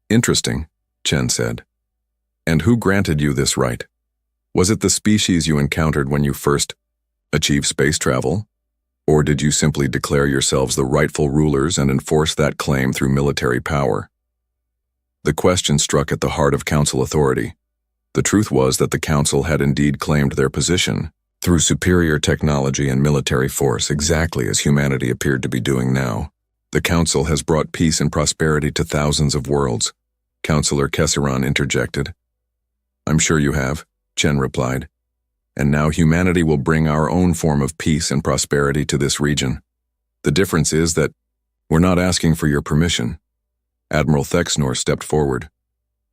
Interesting, Chen said. And who granted you this right? Was it the species you encountered when you first achieved space travel? Or did you simply declare yourselves the rightful rulers and enforce that claim through military power? The question struck at the heart of Council authority. The truth was that the Council had indeed claimed their position, Through superior technology and military force, exactly as humanity appeared to be doing now, the Council has brought peace and prosperity to thousands of worlds. Councillor Kesseron interjected. I'm sure you have, Chen replied. And now humanity will bring our own form of peace and prosperity to this region. The difference is that we're not asking for your permission. Admiral Thexnor stepped forward.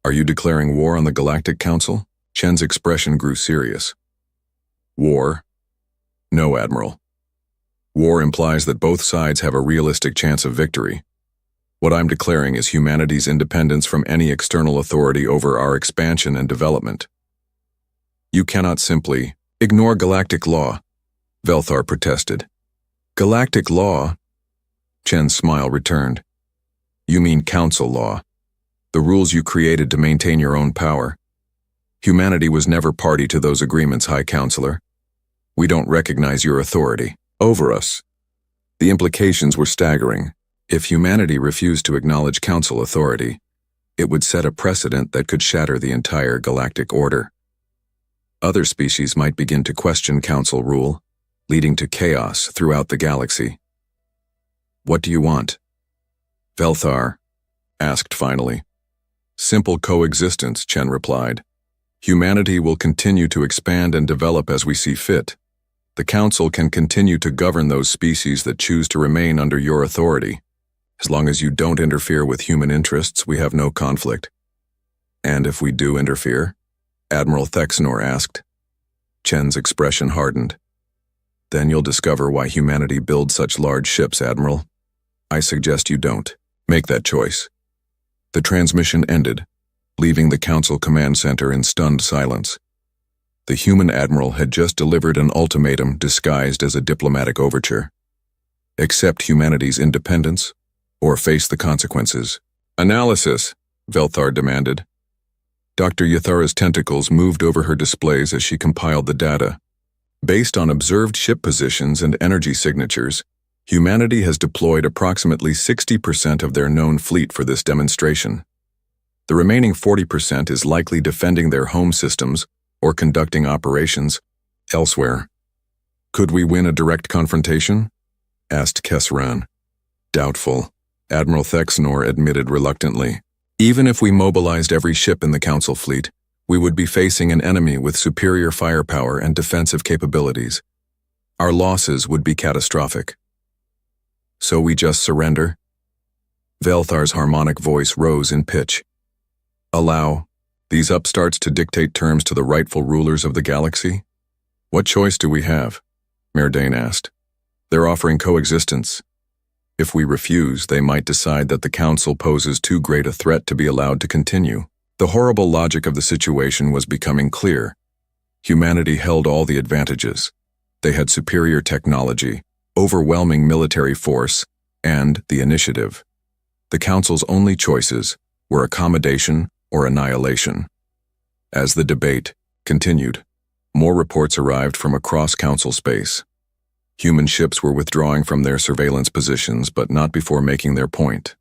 Are you declaring war on the Galactic Council? Chen's expression grew serious. War? No, Admiral. War implies that both sides have a realistic chance of victory. What I'm declaring is humanity's independence from any external authority over our expansion and development. You cannot simply ignore galactic law, Velthar protested. Galactic law? Chen's smile returned. You mean council law, the rules you created to maintain your own power. Humanity was never party to those agreements, High Counselor. We don't recognize your authority over us. The implications were staggering. If humanity refused to acknowledge council authority, it would set a precedent that could shatter the entire galactic order. Other species might begin to question council rule, leading to chaos throughout the galaxy. What do you want? Velthar asked finally. Simple coexistence, Chen replied. Humanity will continue to expand and develop as we see fit. The Council can continue to govern those species that choose to remain under your authority. As long as you don't interfere with human interests, we have no conflict. And if we do interfere? Admiral Thexnor asked. Chen's expression hardened. Then you'll discover why humanity builds such large ships, Admiral. I suggest you don't. Make that choice. The transmission ended, leaving the Council Command Center in stunned silence. The human admiral had just delivered an ultimatum disguised as a diplomatic overture. Accept humanity's independence, or face the consequences. Analysis, Velthar demanded. Dr. Yathara's tentacles moved over her displays as she compiled the data. Based on observed ship positions and energy signatures, humanity has deployed approximately 60% of their known fleet for this demonstration. The remaining 40% is likely defending their home systems or conducting operations elsewhere. Could we win a direct confrontation? Asked Kesseron. Doubtful, Admiral Thexnor admitted reluctantly. Even if we mobilized every ship in the Council fleet, we would be facing an enemy with superior firepower and defensive capabilities. Our losses would be catastrophic. So we just surrender? Velthar's harmonic voice rose in pitch. Allow these upstarts to dictate terms to the rightful rulers of the galaxy? What choice do we have? Merdane asked. They're offering coexistence. If we refuse, they might decide that the Council poses too great a threat to be allowed to continue. The horrible logic of the situation was becoming clear. Humanity held all the advantages. They had superior technology, overwhelming military force, and the initiative. The Council's only choices were accommodation or annihilation. As the debate continued, more reports arrived from across Council space. Human ships were withdrawing from their surveillance positions, but not before making their point.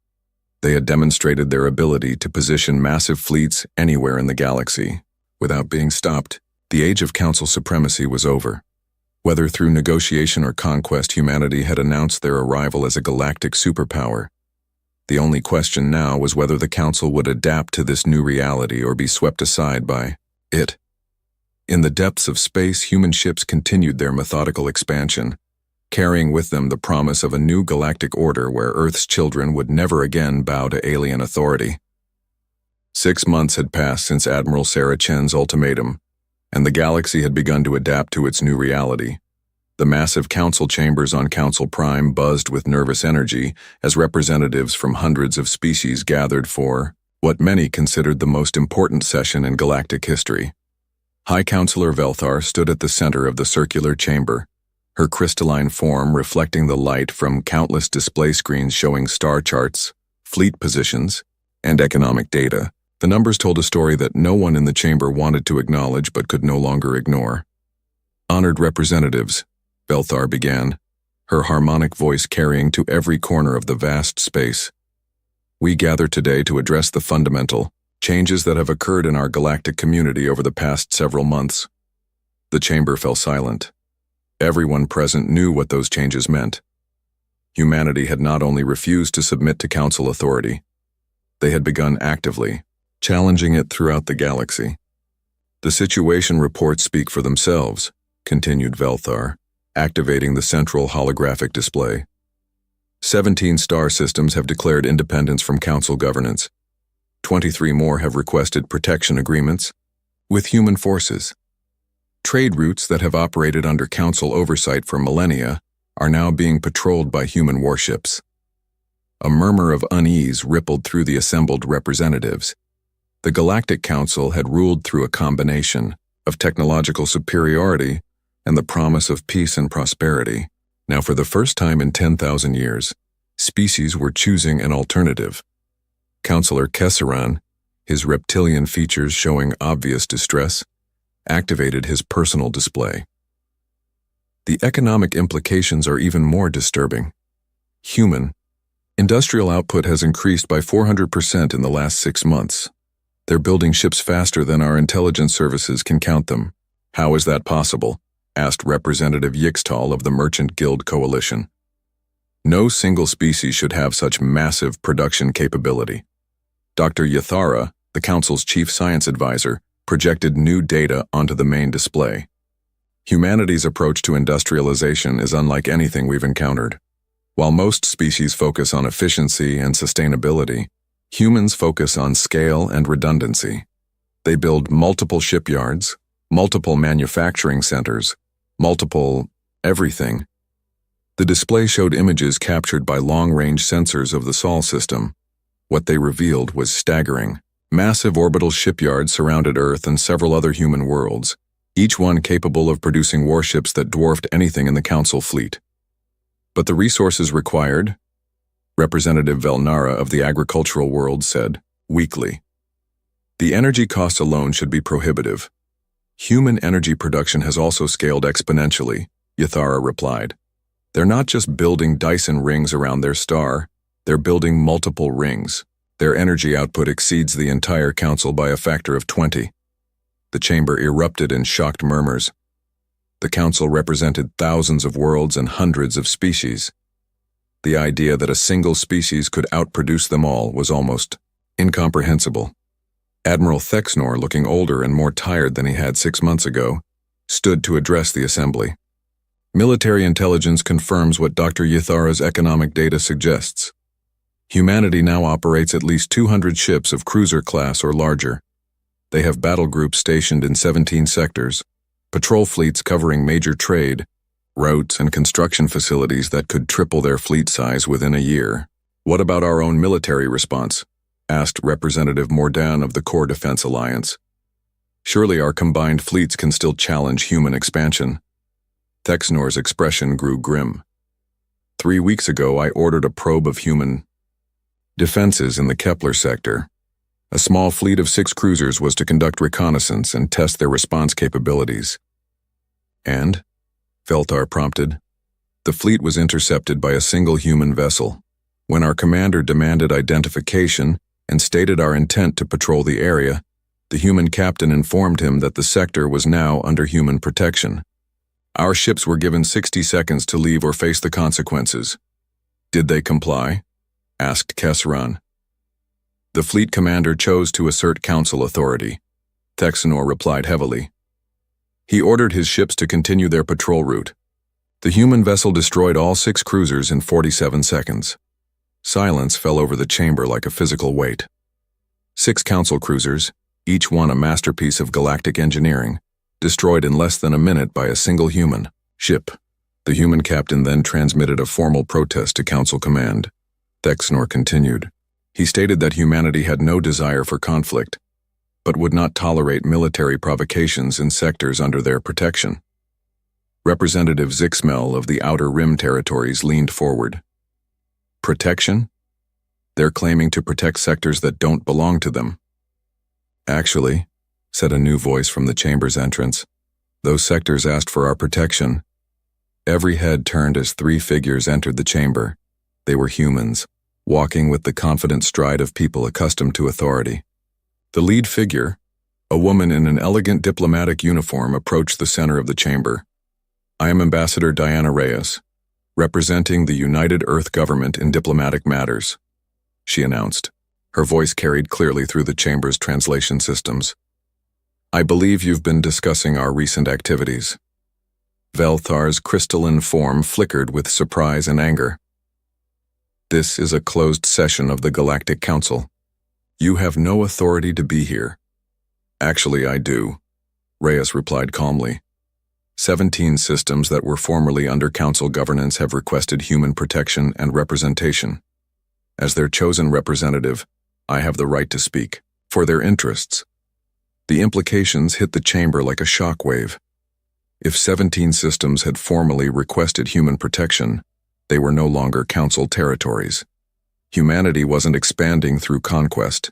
They had demonstrated their ability to position massive fleets anywhere in the galaxy. Without being stopped, the age of Council supremacy was over. Whether through negotiation or conquest, humanity had announced their arrival as a galactic superpower. The only question now was whether the Council would adapt to this new reality or be swept aside by it. In the depths of space, human ships continued their methodical expansion, carrying with them the promise of a new galactic order where Earth's children would never again bow to alien authority. 6 months had passed since Admiral Sarah Chen's ultimatum, and the galaxy had begun to adapt to its new reality. The massive council chambers on Council Prime buzzed with nervous energy as representatives from hundreds of species gathered for what many considered the most important session in galactic history. High Counselor Velthar stood at the center of the circular chamber, her crystalline form reflecting the light from countless display screens showing star charts, fleet positions, and economic data. The numbers told a story that no one in the chamber wanted to acknowledge but could no longer ignore. Honored representatives, Velthar began, her harmonic voice carrying to every corner of the vast space. We gather today to address the fundamental changes that have occurred in our galactic community over the past several months. The chamber fell silent. Everyone present knew what those changes meant. Humanity had not only refused to submit to council authority, they had begun actively challenging it throughout the galaxy. The situation reports speak for themselves, continued Velthar, activating the central holographic display. 17 star systems have declared independence from council governance. 23 more have requested protection agreements with human forces. Trade routes that have operated under council oversight for millennia are now being patrolled by human warships. A murmur of unease rippled through the assembled representatives. The Galactic Council had ruled through a combination of technological superiority and the promise of peace and prosperity. Now, for the first time in 10,000 years, species were choosing an alternative. Councillor Kesseran, his reptilian features showing obvious distress, activated his personal display. The economic implications are even more disturbing. Human, industrial output has increased by 400% in the last 6 months. They're building ships faster than our intelligence services can count them. How is that possible? Asked Representative Yixtal of the Merchant Guild Coalition. No single species should have such massive production capability. Dr. Yathara, the Council's chief science advisor, projected new data onto the main display. Humanity's approach to industrialization is unlike anything we've encountered. While most species focus on efficiency and sustainability, humans focus on scale and redundancy. They build multiple shipyards, multiple manufacturing centers, multiple everything. The display showed images captured by long-range sensors of the Sol system. What they revealed was staggering. Massive orbital shipyards surrounded Earth and several other human worlds, each one capable of producing warships that dwarfed anything in the Council fleet. But the resources required, Representative Velnara of the agricultural world said, weakly. The energy cost alone should be prohibitive. Human energy production has also scaled exponentially, Yathara replied. They're not just building Dyson rings around their star, they're building multiple rings. Their energy output exceeds the entire Council by a factor of 20. The chamber erupted in shocked murmurs. The Council represented thousands of worlds and hundreds of species. The idea that a single species could outproduce them all was almost incomprehensible. Admiral Thexnor, looking older and more tired than he had 6 months ago, stood to address the assembly. Military intelligence confirms what Dr. Yathara's economic data suggests. Humanity now operates at least 200 ships of cruiser class or larger. They have battle groups stationed in 17 sectors, patrol fleets covering major trade, routes and construction facilities that could triple their fleet size within a year. What about our own military response? Asked Representative Mordan of the Core Defense Alliance. Surely our combined fleets can still challenge human expansion. Thexnor's expression grew grim. 3 weeks ago, I ordered a probe of human defenses in the Kepler sector. A small fleet of 6 cruisers was to conduct reconnaissance and test their response capabilities. And, Velthar prompted, the fleet was intercepted by a single human vessel. When our commander demanded identification and stated our intent to patrol the area, the human captain informed him that the sector was now under human protection. Our ships were given 60 seconds to leave or face the consequences. Did they comply? Asked Kesseran. The fleet commander chose to assert council authority. Thexnor replied heavily. He ordered his ships to continue their patrol route. The human vessel destroyed all 6 cruisers in 47 seconds. Silence fell over the chamber like a physical weight. 6 council cruisers, each one a masterpiece of galactic engineering, destroyed in less than a minute by a single human ship. The human captain then transmitted a formal protest to council command. Thexnor continued. He stated that humanity had no desire for conflict, but would not tolerate military provocations in sectors under their protection. Representative Zixmel of the Outer Rim territories leaned forward. Protection? They're claiming to protect sectors that don't belong to them. Actually, said a new voice from the chamber's entrance, those sectors asked for our protection. Every head turned as 3 figures entered the chamber. They were humans, walking with the confident stride of people accustomed to authority. The lead figure, A woman in an elegant diplomatic uniform approached the center of the chamber. "I am Ambassador Diana Reyes, representing the United Earth Government in diplomatic matters," she announced. Her voice carried clearly through the chamber's translation systems. "I believe you've been discussing our recent activities." Velthar's crystalline form flickered with surprise and anger. "This is a closed session of the Galactic Council. You have no authority to be here." "Actually, I do," Reyes replied calmly. 17 systems that were formerly under Council governance have requested human protection and representation. As their chosen representative, I have the right to speak for their interests. The implications hit the chamber like a shockwave. If 17 systems had formally requested human protection, they were no longer Council territories. Humanity wasn't expanding through conquest.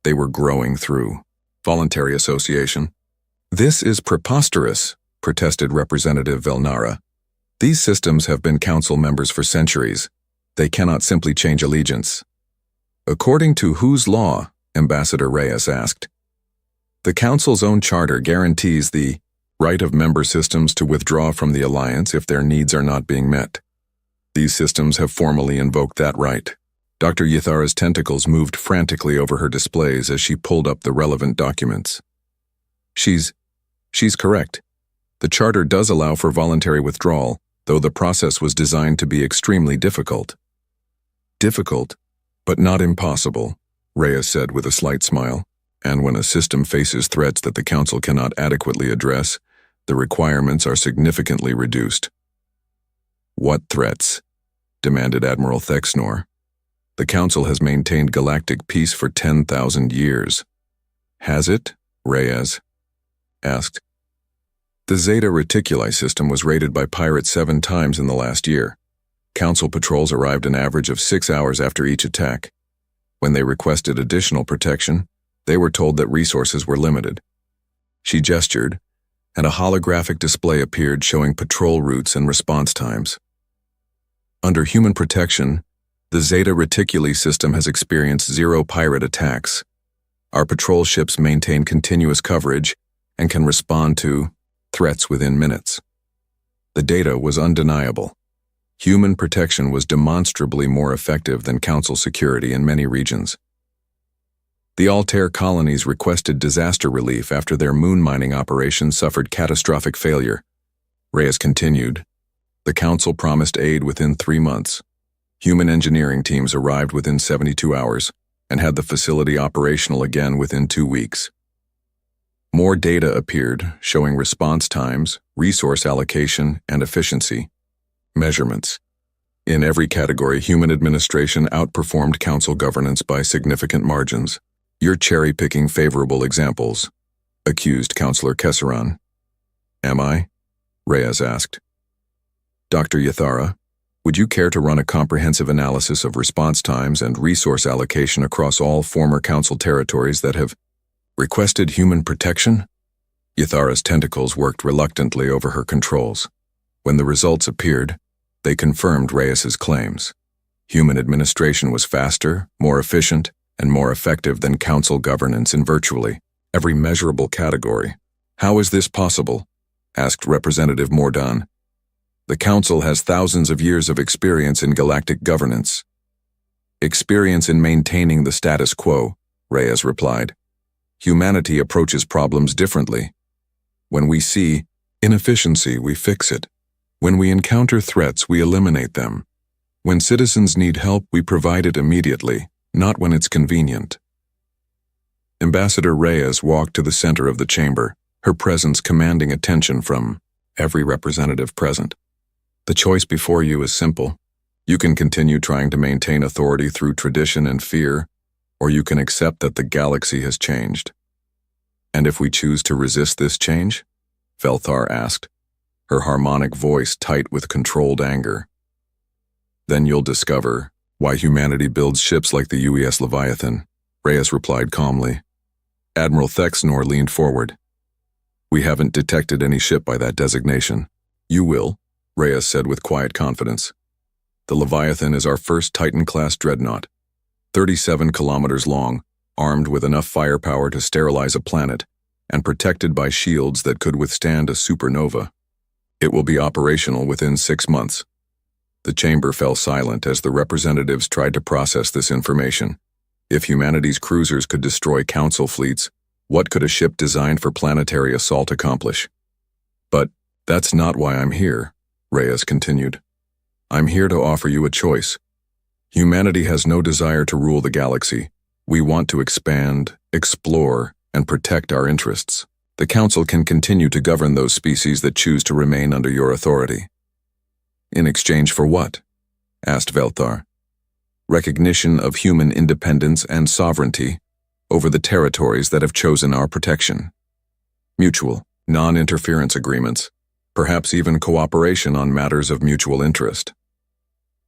They were growing through voluntary association. "This is preposterous," protested Representative Velnara. "These systems have been Council members for centuries. They cannot simply change allegiance." "According to whose law?" Ambassador Reyes asked. "The Council's own charter guarantees the right of member systems to withdraw from the Alliance if their needs are not being met. These systems have formally invoked that right." Dr. Ythara's tentacles moved frantically over her displays as she pulled up the relevant documents. She's correct. The charter does allow for voluntary withdrawal, though the process was designed to be extremely difficult. "Difficult, but not impossible," Reyes said with a slight smile. "And when a system faces threats that the Council cannot adequately address, the requirements are significantly reduced." "What threats?" demanded Admiral Thexnor. "The Council has maintained galactic peace for 10,000 years. "Has it?" Reyes asked. "The Zeta Reticuli system was raided by pirates 7 times in the last year. Council patrols arrived an average of 6 hours after each attack. When they requested additional protection, they were told that resources were limited." She gestured, and a holographic display appeared showing patrol routes and response times. "Under human protection, the Zeta Reticuli system has experienced 0 pirate attacks. Our patrol ships maintain continuous coverage and can respond to threats within minutes." The data was undeniable. Human protection was demonstrably more effective than Council security in many regions. The Altair colonies requested disaster relief after their moon mining operations suffered catastrophic failure. Reyes continued. "The Council promised aid within 3 months. Human engineering teams arrived within 72 hours and had the facility operational again within 2 weeks. More data appeared, showing response times, resource allocation, and efficiency measurements. In every category, human administration outperformed Council governance by significant margins. You're cherry-picking favorable examples," accused Councillor Kesseran. "Am I?" Reyes asked. "Dr. Ythara, would you care to run a comprehensive analysis of response times and resource allocation across all former Council territories that have requested human protection?" Ythara's tentacles worked reluctantly over her controls. When the results appeared, they confirmed Reyes's claims. Human administration was faster, more efficient, and more effective than Council governance in virtually every measurable category. "How is this possible?" asked Representative Mordan. "The Council has thousands of years of experience in galactic governance." "Experience in maintaining the status quo," Reyes replied. "Humanity approaches problems differently. When we see inefficiency, we fix it. When we encounter threats, we eliminate them. When citizens need help, we provide it immediately, not when it's convenient." Ambassador Reyes walked to the center of the chamber, her presence commanding attention from every representative present. "The choice before you is simple. You can continue trying to maintain authority through tradition and fear, or you can accept that the galaxy has changed." "And if we choose to resist this change?" Velthar asked, her harmonic voice tight with controlled anger. "Then you'll discover why humanity builds ships like the UES Leviathan," Reyes replied calmly. Admiral Thexnor leaned forward. "We haven't detected any ship by that designation." "You will," Reyes said with quiet confidence. "The Leviathan is our first Titan-class dreadnought, 37 kilometers long, armed with enough firepower to sterilize a planet, and protected by shields that could withstand a supernova. It will be operational within 6 months. The chamber fell silent as the representatives tried to process this information. If humanity's cruisers could destroy Council fleets, what could a ship designed for planetary assault accomplish? But that's not why I'm here, Reyes continued. I'm here to offer you a choice. Humanity has no desire to rule the galaxy. We want to expand, explore, and protect our interests. The Council can continue to govern those species that choose to remain under your authority. In exchange for what? Asked Velthar. Recognition of human independence and sovereignty over the territories that have chosen our protection. Mutual, non-interference agreements, perhaps even cooperation on matters of mutual interest.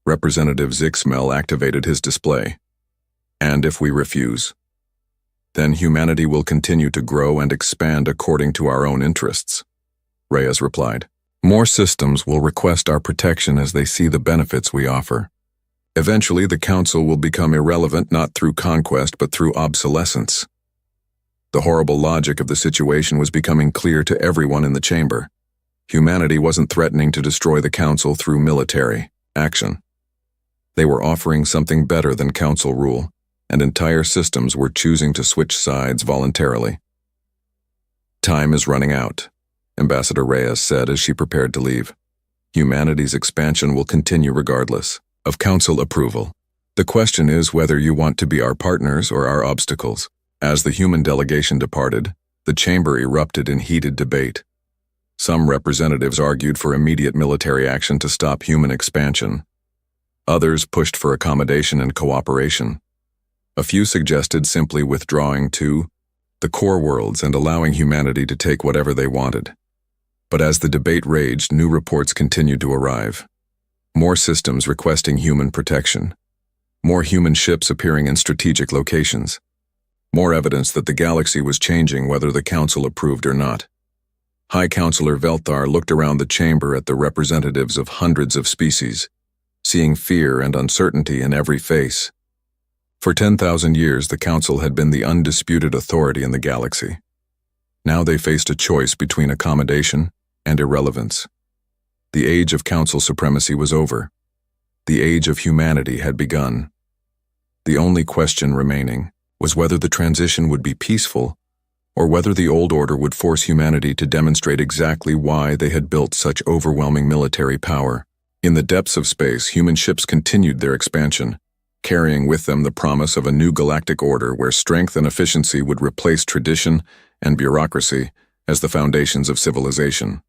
Representative Zixmel activated his display. And if we refuse? Then humanity will continue to grow and expand according to our own interests, Reyes replied. More systems will request our protection as they see the benefits we offer. Eventually, the Council will become irrelevant not through conquest but through obsolescence. The horrible logic of the situation was becoming clear to everyone in the chamber. Humanity wasn't threatening to destroy the Council through military action. They were offering something better than Council rule, and entire systems were choosing to switch sides voluntarily. Time is running out, Ambassador Reyes said as she prepared to leave. Humanity's expansion will continue regardless of Council approval. The question is whether you want to be our partners or our obstacles. As the human delegation departed, the chamber erupted in heated debate. Some representatives argued for immediate military action to stop human expansion. Others pushed for accommodation and cooperation. A few suggested simply withdrawing to the core worlds and allowing humanity to take whatever they wanted. But as the debate raged, new reports continued to arrive. More systems requesting human protection. More human ships appearing in strategic locations. More evidence that the galaxy was changing whether the Council approved or not. High Counselor Velthar looked around the chamber at the representatives of hundreds of species, seeing fear and uncertainty in every face. For 10,000 years, the Council had been the undisputed authority in the galaxy. Now they faced a choice between accommodation and irrelevance. The age of Council supremacy was over. The age of humanity had begun. The only question remaining was whether the transition would be peaceful or whether the old order would force humanity to demonstrate exactly why they had built such overwhelming military power. In the depths of space, human ships continued their expansion, carrying with them the promise of a new galactic order where strength and efficiency would replace tradition and bureaucracy as the foundations of civilization.